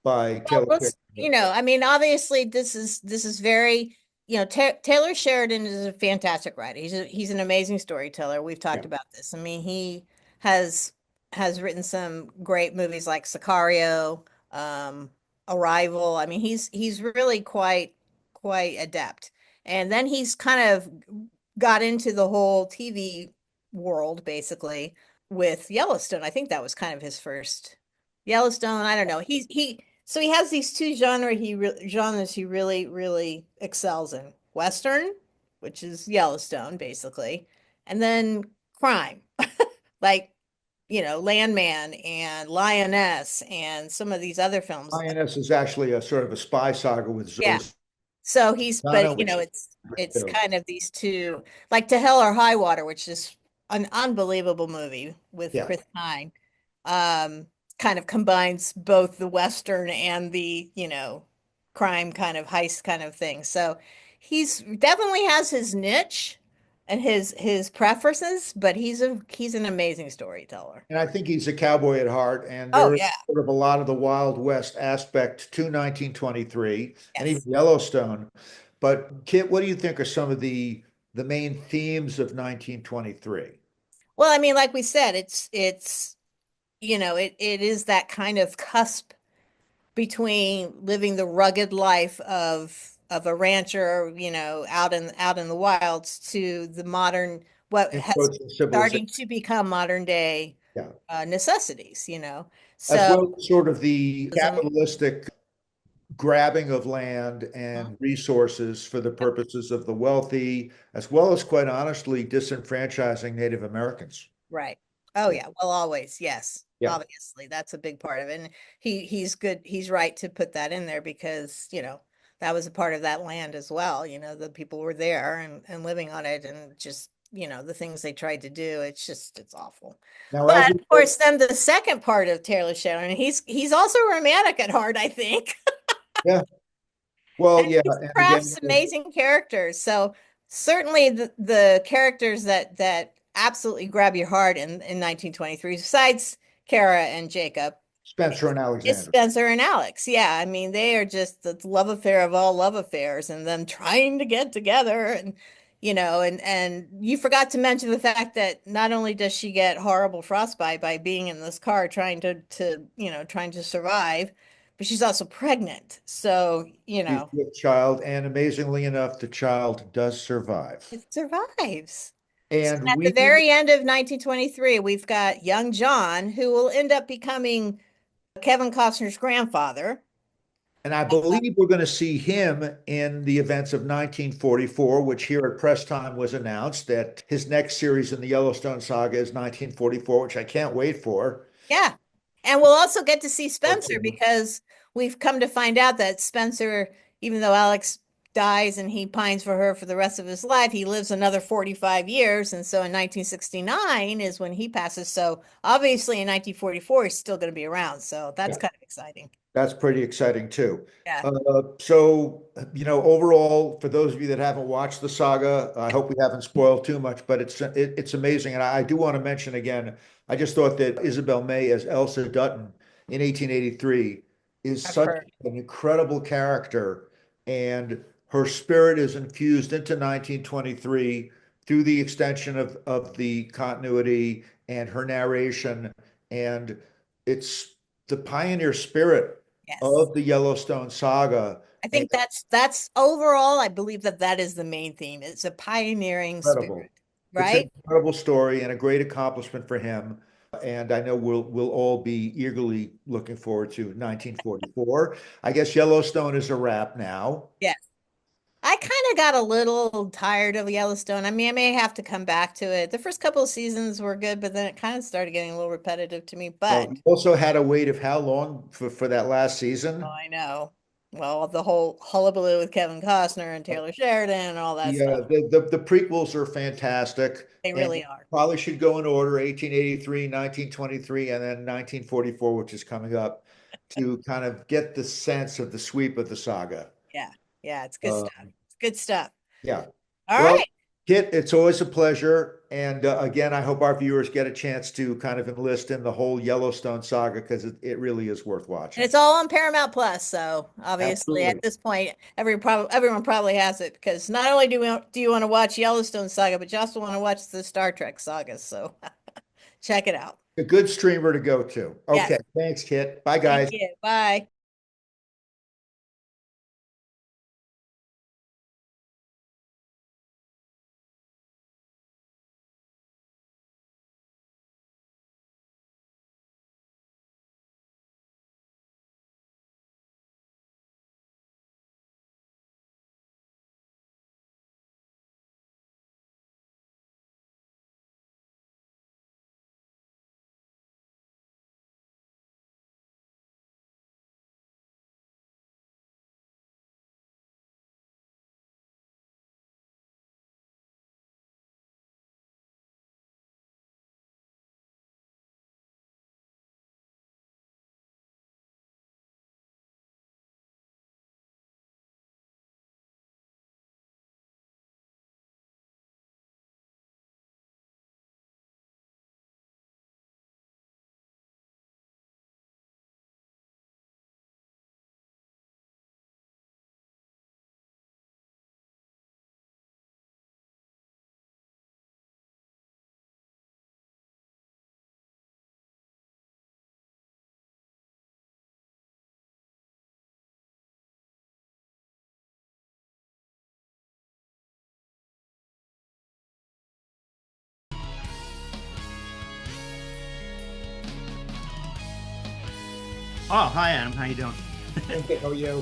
by Well, Taylor let's, Sheridan. I mean, obviously this is very, Taylor Sheridan is a fantastic writer. He's an amazing storyteller. We've Yeah, talked about this. I mean, he has has written some great movies like Sicario, um, Arrival. I mean, he's really quite adept. And then he's kind of got into the whole TV world basically with Yellowstone. I think that was kind of his first Yellowstone. I don't know. So he has these two genres he really excels in. Western, which is Yellowstone basically, and then crime. Like, Landman and Lioness and some of these other films. INS is actually a sort of a spy saga with Yeah. Zoe So Saldana, but which is it's too. kind of these two, like To Hell or High Water, which is an unbelievable movie with Yeah. Chris Pine. Um, Kind of combines both the Western and the, crime kind of heist kind of thing. So he's definitely has his niche and his preferences, but he's an amazing storyteller. And I think he's a cowboy at heart, and Oh there is yeah. sort of a lot of the Wild West aspect to 1923 and even Yes. Yellowstone. But Kit, what do you think are some of the main themes of 1923? Well, I mean, like we said, it is that kind of cusp between living the rugged life of a rancher, out in the wilds to the modern, what has Approaching civilization, starting to become modern day yeah, necessities. as So, well as sort of the capitalistic grabbing of land Mhm. and resources for the purposes of the wealthy, as well as, quite honestly, disenfranchising Native Americans. Right. Oh Yeah, yeah. Well, always, yes. yeah. Obviously, that's a big part of it. And he's good. He's right to put that in there because, that was a part of that land as well. The people were there and living on it and just, the things they tried to do. It's awful. Now, But as we of course, then the second part of Taylor Sheridan, he's also romantic at heart, I think. yeah, well, And yeah, he and again, crafts amazing characters. So certainly the characters that absolutely grab your heart in 1923, besides Kara and Jacob, Spencer and is Alexander. Spencer and Alex. Yeah, I mean they are just the love affair of all love affairs, and them trying to get together, and you forgot to mention the fact that not only does she get horrible frostbite by being in this car trying to survive, but she's also pregnant. So, She's with child, and amazingly enough, the child does survive. it survives. So And at the very end of 1923, we've got young John, who will end up becoming Kevin Costner's grandfather. I believe we're going to see him in the events of 1944, which here at press time was announced that his next series in the Yellowstone saga is 1944, which I can't wait for. Yeah. And we'll also get to see Spencer because we've come to find out that Spencer, even though Alex dies and he pines for her for the rest of his life, he lives another 45 years. And so in 1969 is when he passes. So obviously in 1944, he's still going to be around. So that's Yeah. kind of exciting. That's pretty exciting too. Yeah. So, overall, for those of you that haven't watched the saga, I hope we haven't spoiled too much, but it's amazing. And I do want to mention again, I just thought that Isabel May as Elsa Dutton in 1883 is I've such heard. an incredible character, and her spirit is infused into 1923 through the extension of the continuity and her narration, and it's the pioneer spirit Yes. of the Yellowstone saga. I And think that's overall, I believe that is the main theme. It's a pioneering incredible. spirit, It's an right? incredible story and a great accomplishment for him. And I know we'll all be eagerly looking forward to 1944. I guess Yellowstone is a wrap now. Yes. I kind of got a little tired of Yellowstone. I mean, I may have to come back to it. The first couple of seasons were good, but then it kind of started getting a little repetitive to me. Well, But you also had a wait of how long for that last oh, season? I know. Well, the whole hullabaloo with Kevin Costner and Taylor Sheridan and all that The, stuff. the prequels are fantastic, They and really are. probably should go in order: 1883, 1923, and then 1944, which is coming up, to kind of get the sense of the sweep of the saga. Yeah. Yeah, it's good Uh, stuff. It's good stuff. yeah. All Well, right. Kit, it's always a pleasure. And again, I hope our viewers get a chance to kind of enlist in the whole Yellowstone saga because it really is worth And watching. it's all on Paramount Plus, so obviously at Absolutely. this point, everyone probably has it because not only do you want to watch Yellowstone Saga, but you also want to watch the Star Trek saga. So check it out. A good streamer to go to. Yes. Okay, thanks, Kit. Bye, Thank guys. you. Bye. Oh, hi, Adam. How you doing? Okay, how are you?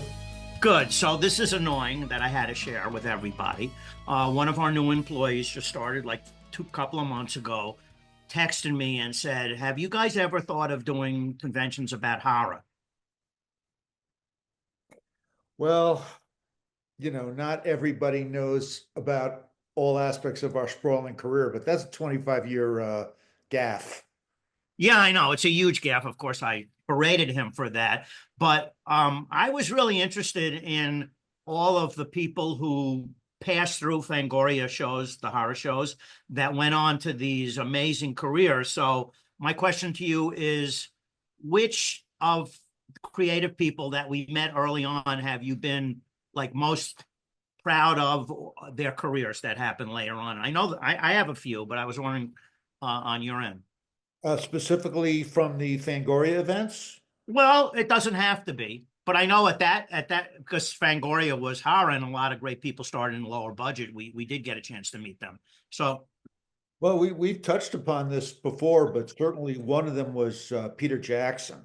Good. So this is annoying that I had to share with everybody. One of our new employees just started like couple of months ago, texted me and said, "Have you guys ever thought of doing conventions about horror?" Well, not everybody knows about all aspects of our sprawling career, but that's a 25-year gaff. Yeah, I know. It's a huge gaffe. Of course, I berated him for that. But I was really interested in all of the people who passed through Fangoria shows, the horror shows, that went on to these amazing careers. So my question to you is, which of the creative people that we met early on have you been like most proud of their careers that happened later on? I know that I have a few, but I was wondering on your end. Specifically from the Fangoria events. Well, it doesn't have to be, but I know at that because Fangoria was horror and a lot of great people started in lower budget. We did get a chance to meet them. So Well, we've touched upon this before, but certainly one of them was Peter Jackson.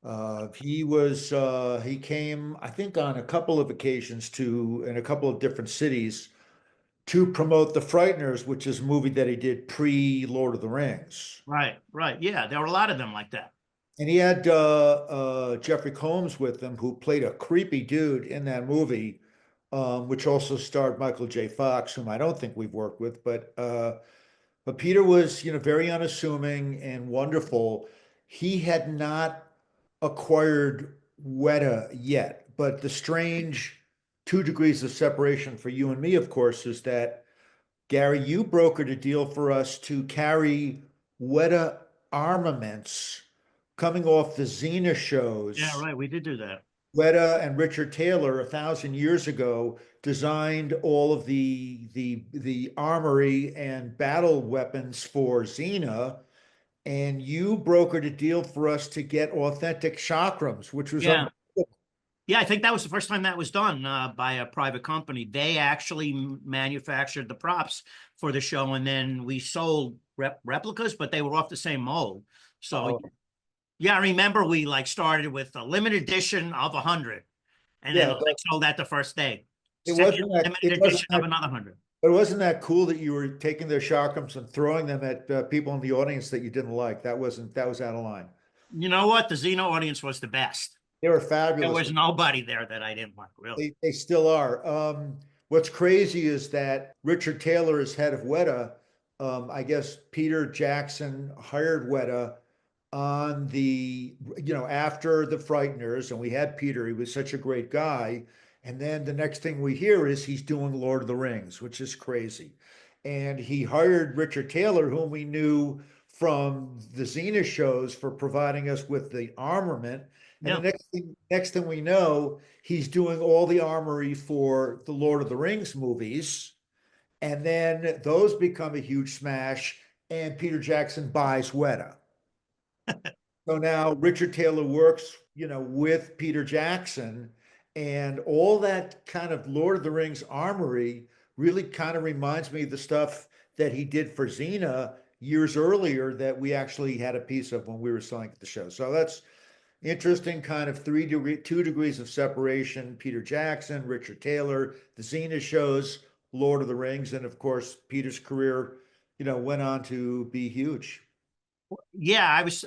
He came, I think, on a couple of occasions to in a couple of different cities to promote The Frighteners, which is a movie that he did pre Lord of the Rings. right, right, yeah, there were a lot of them like that. And he had Jeffrey Combs with him, who played a creepy dude in that movie, which also starred Michael J. Fox, whom I don't think we've worked with, but Peter was, very unassuming and wonderful. He had not acquired Weta yet, but the strange 2 degrees of separation for you and me, of course, is that Gary, you brokered a deal for us to carry Weta armaments coming off the Xena Yeah, shows. right, we did do that. Weta and Richard Taylor 1,000 years ago designed all of the armory and battle weapons for Xena, and you brokered a deal for us to get authentic chakrams, which was Yeah, unbelievable. yeah, I think that was the first time that was done by a private company. They actually manufactured the props for the show, and then we sold replicas, but they were off the same mold. So Oh, yeah, I remember we like started with a limited edition of 100, and then yeah, like sold that the first day. it Second wasn't that limited it wasn't edition of that another 100. but wasn't that cool that you were taking their chakrams and throwing them at people in the audience that you didn't like? That was out of line. You know what? The Xeno audience was the best. They were There fabulous. was nobody there that I didn't like, really. They still are. What's crazy is that Richard Taylor is head of Weta. I guess Peter Jackson hired Weta on after the Frighteners, and we had Peter. He was such a great guy. And then the next thing we hear is he's doing Lord of the Rings, which is crazy. And he hired Richard Taylor, whom we knew from the Xena shows, for providing us with the armament. And the Yeah, next thing we know, he's doing all the armory for the Lord of the Rings movies. And then those become a huge smash. and Peter Jackson buys Weta. So now Richard Taylor works, with Peter Jackson, and all that kind of Lord of the Rings armory really kind of reminds me of the stuff that he did for Xena years earlier that we actually had a piece of when we were selling at the show. So that's interesting, kind of 2 degrees of separation. Peter Jackson, Richard Taylor, the Xena shows, Lord of the Rings, and of course Peter's career, went on to be huge. Yeah, I was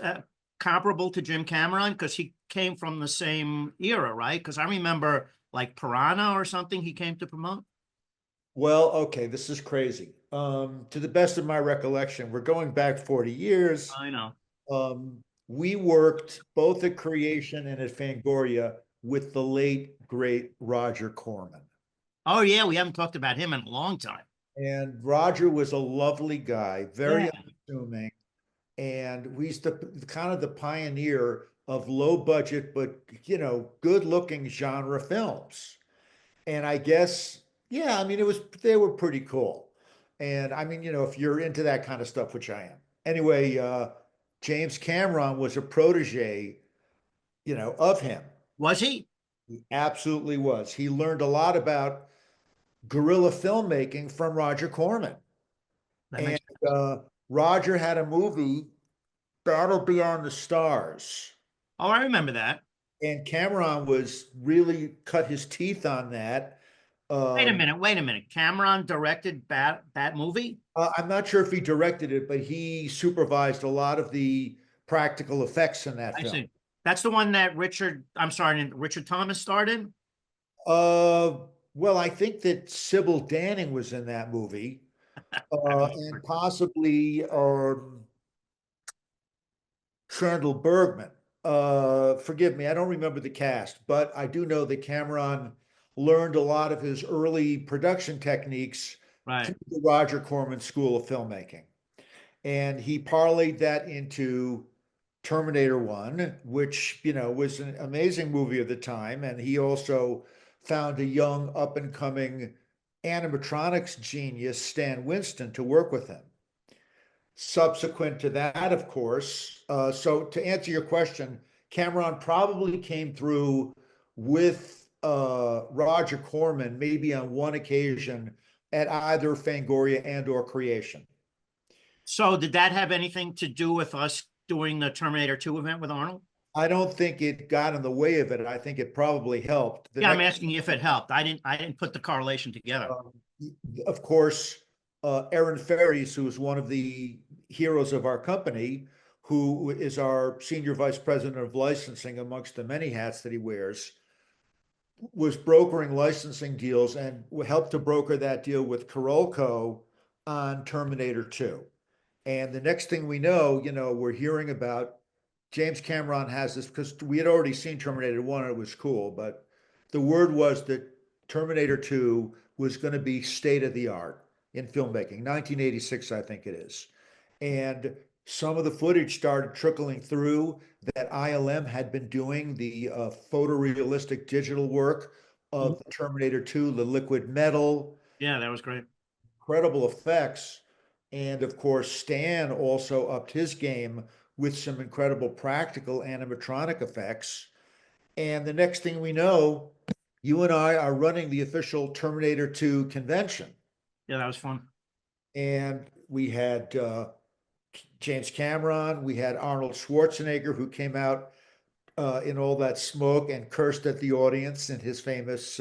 comparable to Jim Cameron because he came from the same era, right? Because I remember like Piranha or something he came to promote. Well, okay, this is crazy. To the best of my recollection, we're going back 40 years. I know. We worked both at Creation and at Fangoria with the late, great Roger Corman. Oh yeah, we haven't talked about him in a long time. And Roger was a lovely guy, very Yeah. unassuming. And he's the kind of the pioneer of low budget, but good looking genre films. And I guess, yeah, I mean, they were pretty cool. And I mean, if you're into that kind of stuff, which I am. Anyway, James Cameron was a protege, of him. Was he? He absolutely was. He learned a lot about guerrilla filmmaking from Roger Corman. That And makes sense. Roger had a movie, Battle Beyond the Stars. Oh, I remember that. And Cameron was really cut his teeth on that. Wait a Um, minute, wait a minute. Cameron directed that movie? I'm not sure if he directed it, but he supervised a lot of the practical effects in that I film. see. That's the one that Richard Thomas starred in? Uh, well, I think that Sybil Danning was in that movie, I don't and remember. possibly Sandal Bergman. Forgive me, I don't remember the cast, but I do know that Cameron learned a lot of his early production techniques Right. through the Roger Corman School of Filmmaking. And he parlayed that into Terminator 1, which, was an amazing movie of the time. And he also found a young up and coming animatronics genius, Stan Winston, to work with him. Subsequent to that, of course, so to answer your question, Cameron probably came through with Roger Corman, maybe on one occasion at either Fangoria and or Creation. So did that have anything to do with us doing the Terminator 2 event with Arnold? I don't think it got in the way of it. I think it probably helped. The Yeah, I'm next, asking you if it helped. I didn't put the correlation together. um, of course, Aaron Ferries, who is one of the heroes of our company, who is our senior vice president of licensing amongst the many hats that he wears, was brokering licensing deals and helped to broker that deal with Carolco on Terminator 2. And the next thing we know, we're hearing about James Cameron has this because we had already seen Terminator 1 and it was cool, but the word was that Terminator 2 was going to be state of the art in filmmaking, 1986, I think it is. And some of the footage started trickling through that ILM had been doing the photorealistic digital work of the Terminator 2, the liquid metal, Yeah, that was great. incredible effects. And of course, Stan also upped his game with some incredible practical animatronic effects. And the next thing we know, you and I are running the official Terminator 2 convention. Yeah, that was fun. And we had James Cameron, we had Arnold Schwarzenegger, who came out in all that smoke and cursed at the audience in his famous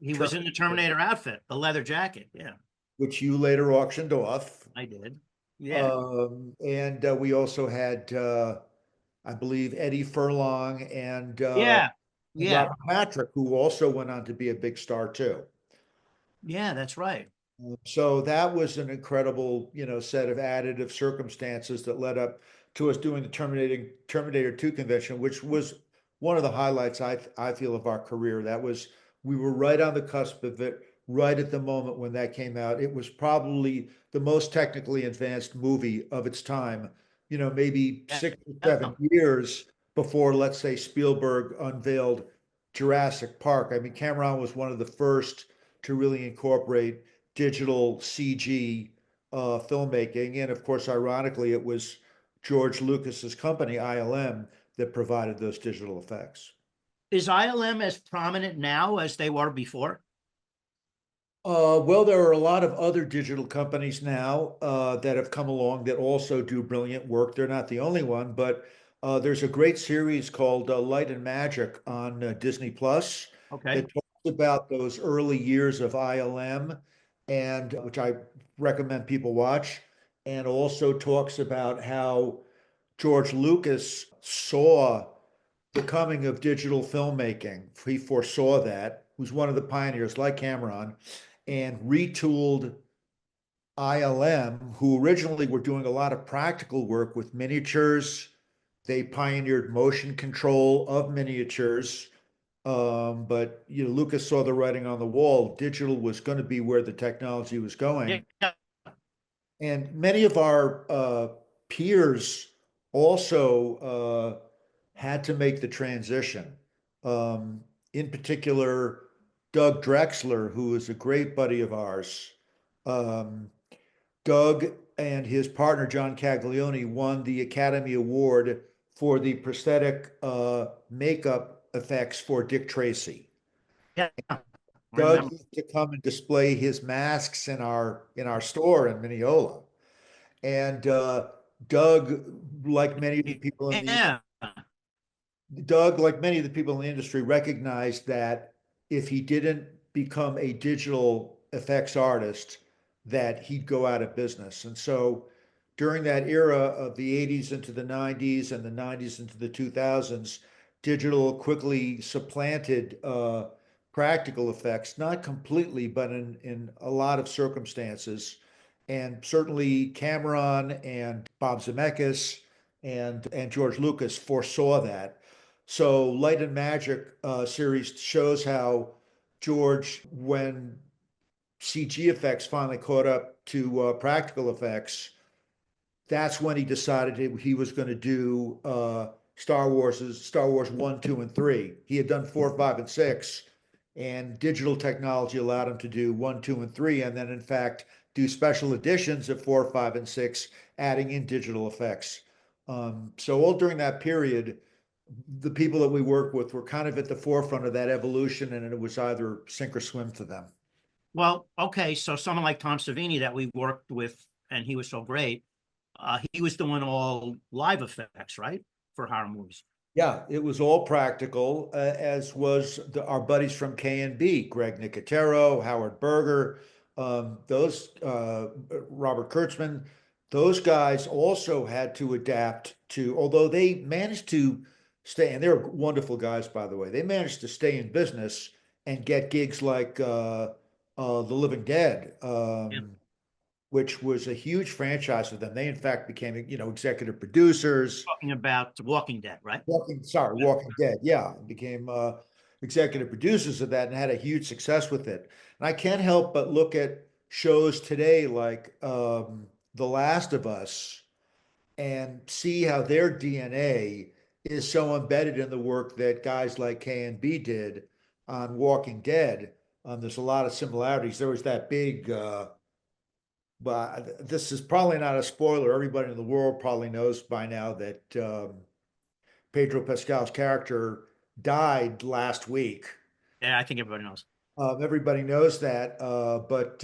He was in the Terminator outfit, the leather jacket. Yeah, which you later auctioned off. I did. Yeah. And we also had, I believe, Eddie Furlong and Yeah. Yeah. Robert Patrick, who also went on to be a big star too. Yeah, that's right. So that was an incredible, set of additive circumstances that led up to us doing the Terminator 2 convention, which was one of the highlights I feel of our career. We were right on the cusp of it, right at the moment when that came out. It was probably the most technically advanced movie of its time, maybe Yeah. 6 or 7 years before, let's say, Spielberg unveiled Jurassic Park. I mean, Cameron was one of the first to really incorporate digital CG filmmaking. And of course, ironically, it was George Lucas's company, ILM, that provided those digital effects. Is ILM as prominent now as they were before? Well, there are a lot of other digital companies now that have come along that also do brilliant work. They're not the only one, but there's a great series called Light and Magic on Disney Plus Okay. that talks about those early years of ILM, and which I recommend people watch, and also talks about how George Lucas saw the coming of digital filmmaking. He foresaw that, who's one of the pioneers, like Cameron, and retooled ILM, who originally were doing a lot of practical work with miniatures. They pioneered motion control of miniatures. But Lucas saw the writing on the wall. Digital was going to be where the technology was going. Yeah. And many of our peers also had to make the transition. In particular, Doug Drexler, who is a great buddy of ours. Um, Doug and his partner, John Caglione, won the Academy Award for the prosthetic makeup effects for Dick Tracy. Yeah. I Doug remember. used to come and display his masks in our store in Mineola. And Doug, like many of the people in the Yeah. Doug, like many of the people in the industry, recognized that if he didn't become a digital effects artist, that he'd go out of business. And so during that era of the 80s into the 90s and the 90s into the 2000s, digital quickly supplanted practical effects, not completely, but in a lot of circumstances. And certainly Cameron and Bob Zemeckis and George Lucas foresaw that. So Light and Magic series shows how George, when CG effects finally caught up to practical effects, that's when he decided he was going to do Star Wars 1, 2, and 3. He had done 4, 5, and 6, and digital technology allowed him to do 1, 2, and 3, and then in fact do special editions of 4, 5, and 6, adding in digital effects. So all during that period, the people that we work with were kind of at the forefront of that evolution, and it was either sink or swim for them. Well, okay. So someone like Tom Savini that we worked with, and he was so great. He was doing all live effects, right, for horror movies. Yeah, it was all practical, as was our buddies from K&B, Greg Nicotero, Howard Berger, those Robert Kurtzman. Those guys also had to adapt to, although they managed to stay, and they're wonderful guys, by the way. They managed to stay in business and get gigs like The Living Dead, Yeah. which was a huge franchise for them. They, in fact, became, executive producers. Talking about Walking Dead, right? Walking Dead. Yeah, became executive producers of that and had a huge success with it. And I can't help but look at shows today like The Last of Us and see how their DNA is so embedded in the work that guys like K&B did on Walking Dead. There's a lot of similarities. There was that big, but this is probably not a spoiler. Everybody in the world probably knows by now that Pedro Pascal's character died last week. Yeah, I think everybody knows. Everybody knows that, but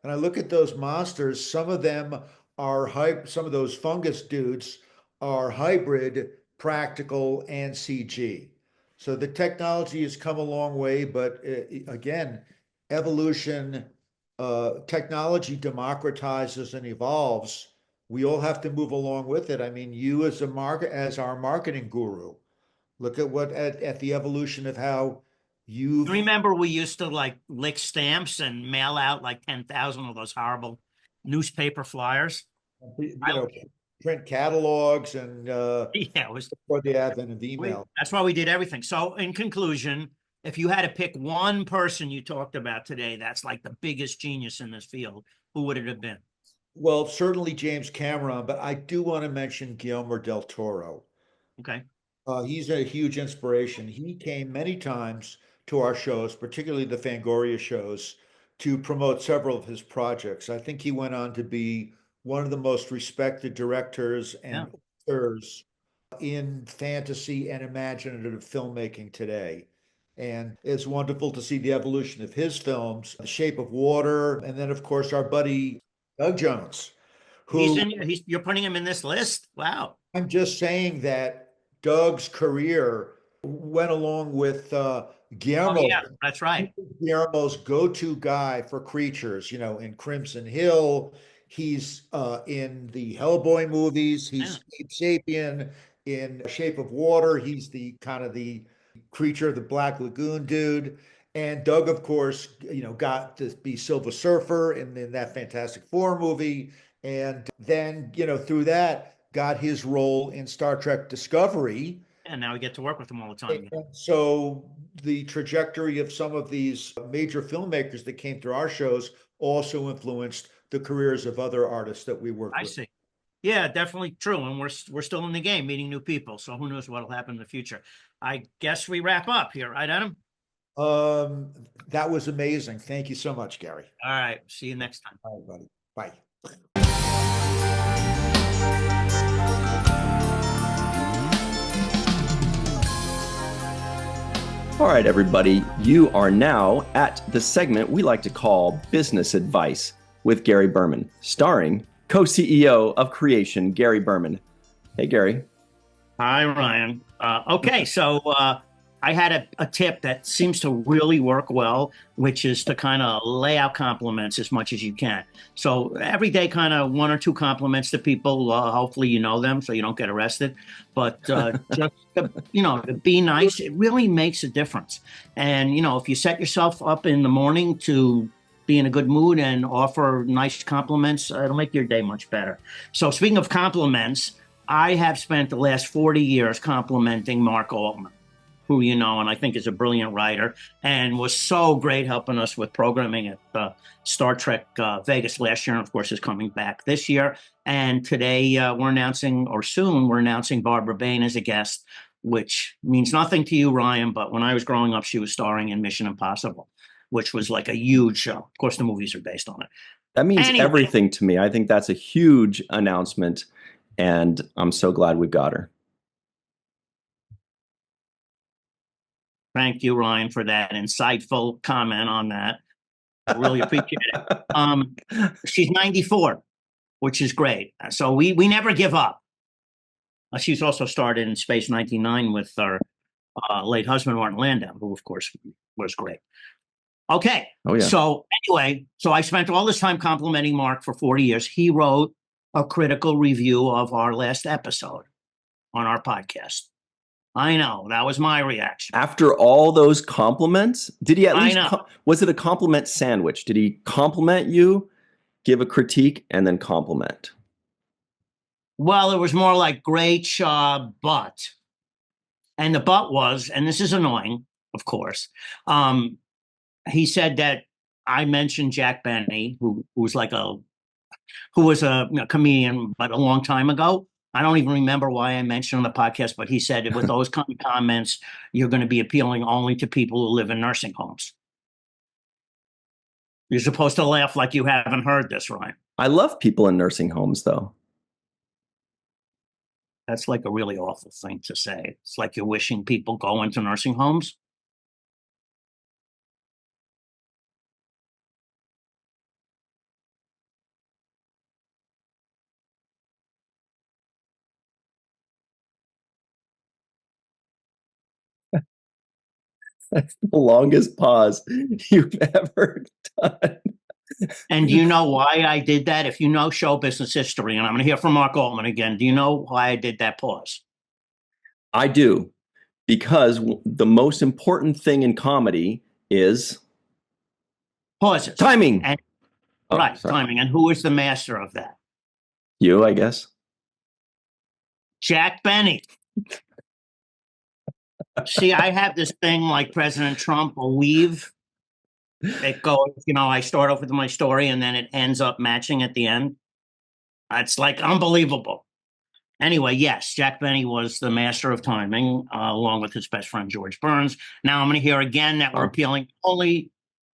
when I look at those monsters, some of them some of those fungus dudes are hybrid, practical, and CG. So the technology has come a long way, but again, evolution, technology democratizes and evolves. We all have to move along with it. I mean, you as our marketing guru, look at at the evolution of how you've Remember, we used to like lick stamps and mail out like 10,000 of those horrible newspaper flyers. you know print catalogs and Yeah, it was. before the advent of email. That's why we did everything. So, in conclusion, if you had to pick one person you talked about today, that's like the biggest genius in this field, who would it have been? Well, certainly James Cameron, but I do want to mention Guillermo del Toro. Okay. He's a huge inspiration. He came many times to our shows, particularly the Fangoria shows, to promote several of his projects. I think he went on to be one of the most respected directors Yeah. and authors in fantasy and imaginative filmmaking today. And it's wonderful to see the evolution of his films, The Shape of Water, and then, of course, our buddy Doug Jones, who You're putting him in this list? Wow. I'm just saying that Doug's career went along with Oh, Guillermo. yeah, that's right. Guillermo's go-to guy for creatures, in Crimson Hill. He's in the Hellboy movies. He's Ape Sapien in Shape of Water. He's the kind of the creature of the Black Lagoon dude. And Doug, of course, got to be Silver Surfer in that Fantastic Four movie. And then, through that, got his role in Star Trek Discovery. And now we get to work with him all the time. And so the trajectory of some of these major filmmakers that came through our shows also influenced the careers of other artists that we work I with. see. Yeah, definitely true. And we're still in the game, meeting new people. So who knows what'll happen in the future. I guess we wrap up here, right, Adam? That was amazing. Thank you so much, Gary. All right. See you next time. All right, buddy. Bye. All right, everybody, you are now at the segment we like to call Business Advice with Gary Berman, starring co-CEO of Creation, Gary Berman. Hey, Gary. Hi, Ryan. Okay, so I had a tip that seems to really work well, which is to kind of lay out compliments as much as you can. So every day, kind of 1 or 2 compliments to people. Hopefully you know them so you don't get arrested. But just to be nice, it really makes a difference. And, if you set yourself up in the morning to be in a good mood and offer nice compliments, it'll make your day much better. So speaking of compliments, I have spent the last 40 years complimenting Mark Altman, who and I think is a brilliant writer and was so great helping us with programming at Star Trek Vegas last year, and of course is coming back this year. And today we're announcing Barbara Bain as a guest, which means nothing to you, Ryan, but when I was growing up, she was starring in Mission Impossible, which was like a huge show. Of course, the movies are based on it. That means everything to me. I think that's a huge announcement, and I'm so glad we've got her. Thank you, Ryan, for that insightful comment on that. I really appreciate it. She's 94, which is great. So we never give up. She's also starred in Space 99 with her late husband, Martin Landau, who, of course, was great. Okay. Oh, yeah. So anyway, I spent all this time complimenting Mark for 40 years. He wrote a critical review of our last episode on our podcast. I know, that was my reaction. After all those compliments, did he at least, was it a compliment sandwich? Did he compliment you, give a critique, and then compliment? Well, it was more like, great job, but. And the but was, and this is annoying, of course, he said that I mentioned Jack Benny, who was a comedian, but a long time ago. I don't even remember why I mentioned on the podcast, but he said with those kind of comments, you're going to be appealing only to people who live in nursing homes. You're supposed to laugh like you haven't heard this, Ryan. I love people in nursing homes, though. That's like a really awful thing to say. It's like you're wishing people go into nursing homes. That's the longest pause you've ever done. And do you know why I did that? If you know show business history, and I'm going to hear from Mark Altman again, do you know why I did that pause? I do, because the most important thing in comedy is pauses. Timing. And, right, timing. And who is the master of that? You, I guess. Jack Benny. See, I have this thing like President Trump, a weave. It goes, I start off with my story and then it ends up matching at the end. It's like unbelievable. Anyway, yes, Jack Benny was the master of timing, along with his best friend, George Burns. Now I'm going to hear again that we're appealing only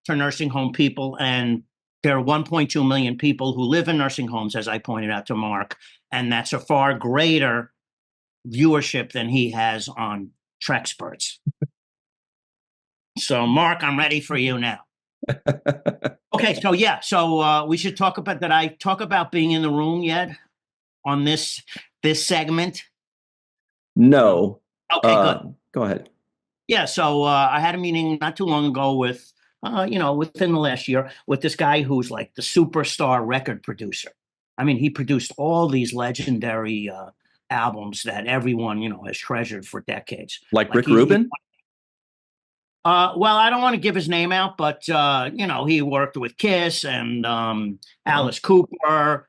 for nursing home people, and there are 1.2 million people who live in nursing homes, as I pointed out to Mark, and that's a far greater viewership than he has on Trexperts. So, Mark, I'm ready for you now. Okay, so yeah, so we should talk about, did I talk about being in the room yet on this segment? No. Okay, good. Go ahead. Yeah, so I had a meeting not too long ago with, within the last year, with this guy who's like the superstar record producer. I mean, he produced all these legendary albums that everyone, has treasured for decades. Like Rick Rubin? Well, I don't want to give his name out, but he worked with Kiss and Alice Cooper,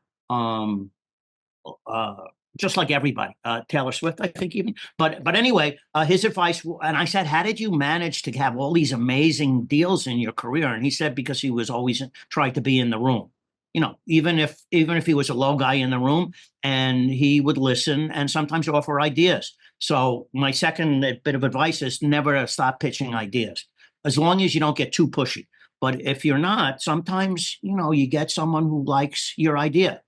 just like everybody, Taylor Swift, I think even. But anyway, his advice, and I said, how did you manage to have all these amazing deals in your career? And he said, because he was always tried to be in the room. Even if he was a low guy in the room, and he would listen and sometimes offer ideas. So my second bit of advice is never to stop pitching ideas, as long as you don't get too pushy. But if you're not, sometimes, you get someone who likes your idea.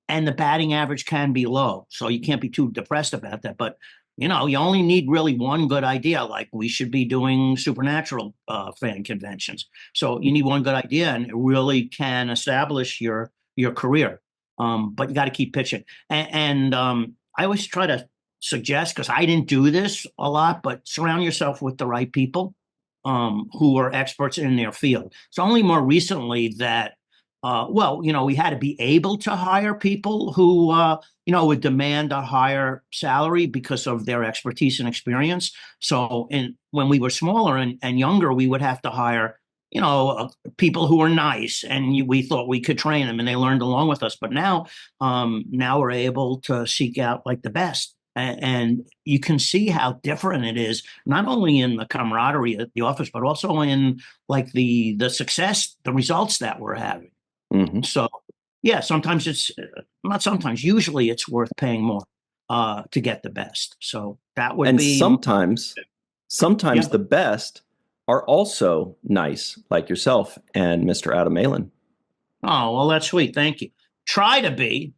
And the batting average can be low, so you can't be too depressed about that. But, you only need really one good idea, like we should be doing Supernatural fan conventions. So you need one good idea, and it really can establish your career. But you got to keep pitching. And I always try to suggest, because I didn't do this a lot, but surround yourself with the right people who are experts in their field. It's only more recently that we had to be able to hire people who, would demand a higher salary because of their expertise and experience. So when we were smaller and younger, we would have to hire, people who were nice, and we thought we could train them, and they learned along with us. But now we're able to seek out like the best. And you can see how different it is, not only in the camaraderie at the office, but also in like the success, the results that we're having. Mm-hmm. So, yeah, usually it's worth paying more to get the best. So that would be. And sometimes the best are also nice, like yourself and Mr. Adam Malin. Oh, well, that's sweet. Thank you. Try to be.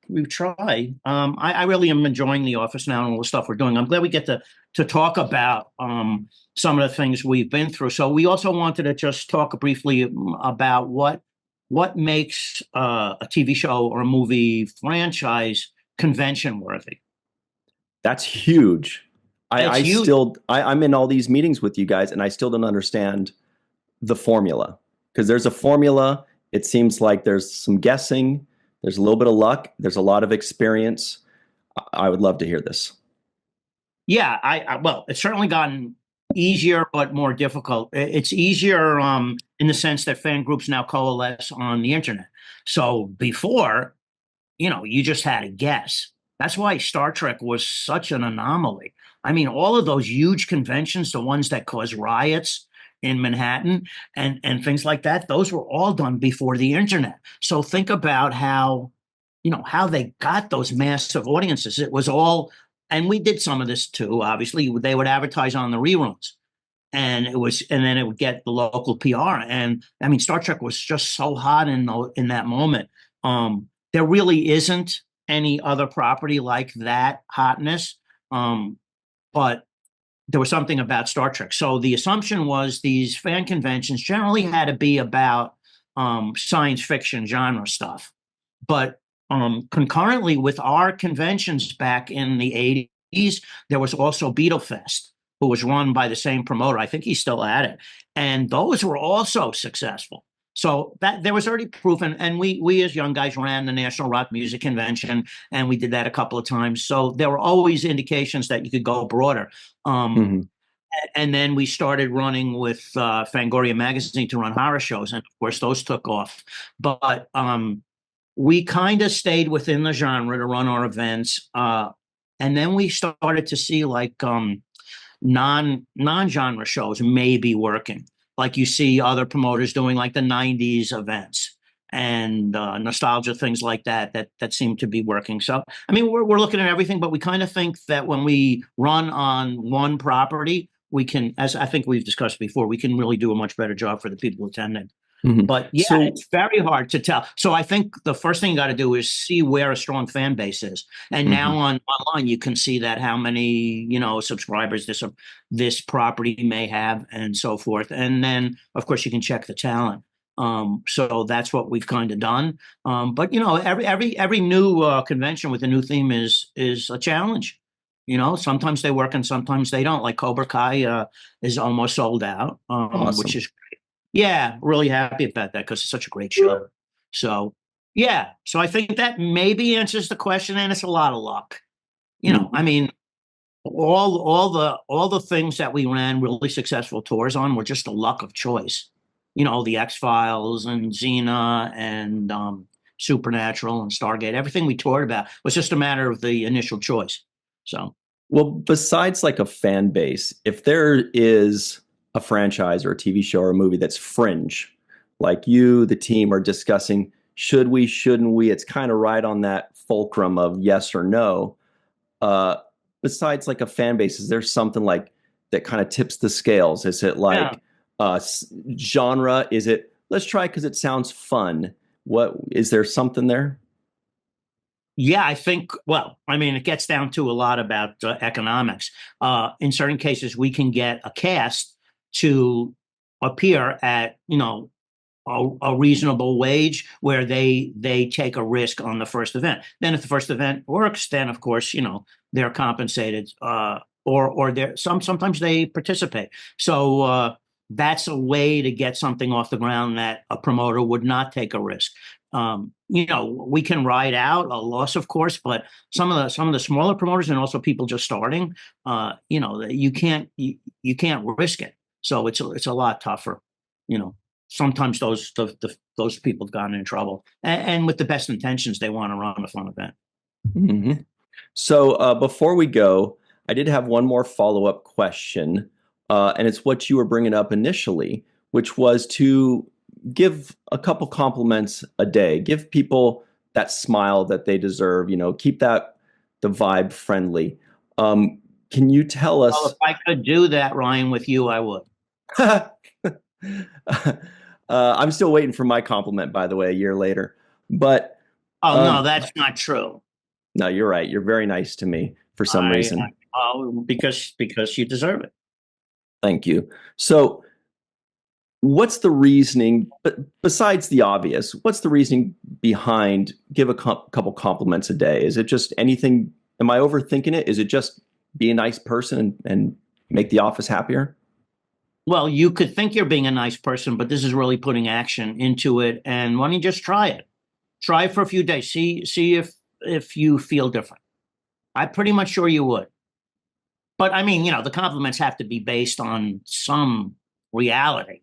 We try. I really am enjoying the office now and all the stuff we're doing. I'm glad we get to talk about some of the things we've been through. So we also wanted to just talk briefly about what makes a TV show or a movie franchise convention worthy. That's huge. Huge. I'm in all these meetings with you guys, and I still don't understand the formula, because there's a formula. It seems like there's some guessing. There's a little bit of luck. There's a lot of experience. I would love to hear this. Yeah, well, it's certainly gotten easier, but more difficult. It's easier in the sense that fan groups now coalesce on the internet. So before, you just had to guess. That's why Star Trek was such an anomaly. I mean, all of those huge conventions, the ones that caused riots in Manhattan and things like that, those were all done before the internet. So think about how they got those massive audiences. It was all, and we did some of this too, obviously. They would advertise on the reruns, and then it would get the local PR. And I mean, Star Trek was just so hot in that moment. There really isn't any other property like that hotness. But there was something about Star Trek. So the assumption was these fan conventions generally had to be about science fiction genre stuff. But concurrently with our conventions back in the 80s, there was also Beetlefest, who was run by the same promoter. I think he's still at it. And those were also successful. So that there was already proof. And we as young guys ran the National Rock Music Convention, and we did that a couple of times. So there were always indications that you could go broader. And then we started running with Fangoria magazine to run horror shows. And of course, those took off. But we kind of stayed within the genre to run our events. And then we started to see like non-genre shows may be working. Like you see other promoters doing like the 90s events and nostalgia, things like that seem to be working. So, I mean, we're looking at everything, but we kind of think that when we run on one property, we can, as I think we've discussed before, we can really do a much better job for the people attending. Mhm. But yeah, So- it's very hard to tell. So I think the first thing you got to do is see where a strong fan base is. And now online, you can see that how many, subscribers this property may have and so forth. And then, of course, you can check the talent. So that's what we've kind of done. But every new convention with a new theme is a challenge. Sometimes they work and sometimes they don't. Like Cobra Kai is almost sold out, Awesome. which is great. Yeah, really happy about that because it's such a great show. So yeah, so I think that maybe answers the question, and it's a lot of luck. I mean, all the things that we ran really successful tours on were just the luck of choice. The X-Files and Xena and Supernatural and Stargate. Everything we toured about was just a matter of the initial choice. So, well, besides like a fan base, if there is a franchise or a TV show or a movie that's fringe, like you, the team are discussing, should we, shouldn't we? It's kind of right on that fulcrum of yes or no. Besides like a fan base, is there something like that kind of tips the scales? Is it like genre? Is it, let's try because it sounds fun? What is there something there? Yeah, I think, it gets down to a lot about economics. In certain cases, we can get a cast to appear at, a reasonable wage where they take a risk on the first event. Then if the first event works, then of course, they're compensated, or they're sometimes they participate. So that's a way to get something off the ground that a promoter would not take a risk. We can ride out a loss, of course, but some of the smaller promoters and also people just starting, you can't risk it. So it's a lot tougher. Sometimes those people have gotten in trouble, and with the best intentions, they want to run a fun event. Mm-hmm. So before we go, I did have one more follow-up question, and it's what you were bringing up initially, which was to give a couple compliments a day, give people that smile that they deserve, keep the vibe friendly. Can you tell us? Well, if I could do that, Ryan, with you, I would. I'm still waiting for my compliment, by the way, a year later. But no, that's not true. No, you're right. You're very nice to me for some reason. Because you deserve it. Thank you. So, what's the reasoning? But besides the obvious, what's the reasoning behind give a couple compliments a day? Is it just anything? Am I overthinking it? Is it just be a nice person and make the office happier? Well, you could think you're being a nice person, but this is really putting action into it. And why don't you just try it? Try it for a few days. See if you feel different. I'm pretty much sure you would. But I mean, the compliments have to be based on some reality.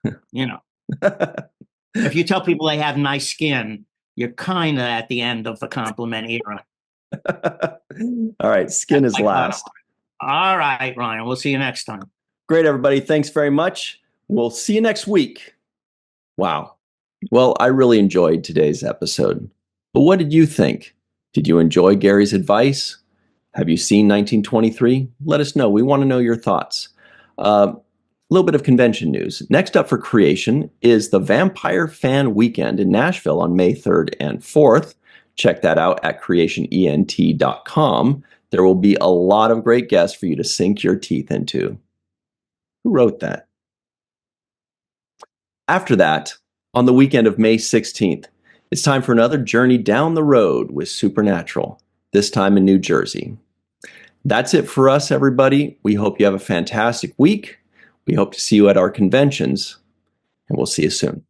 If you tell people they have nice skin, you're kind of at the end of the compliment era. All right, skin is last. All right, Ryan, we'll see you next time. Great, everybody. Thanks very much. We'll see you next week. Wow. Well, I really enjoyed today's episode. But what did you think? Did you enjoy Gary's advice? Have you seen 1923? Let us know. We want to know your thoughts. A little bit of convention news. Next up for Creation is the Vampire Fan Weekend in Nashville on May 3rd and 4th. Check that out at creationent.com. There will be a lot of great guests for you to sink your teeth into. Who wrote that? After that, on the weekend of May 16th, it's time for another journey down the road with Supernatural, this time in New Jersey. That's it for us, everybody. We hope you have a fantastic week. We hope to see you at our conventions, and we'll see you soon.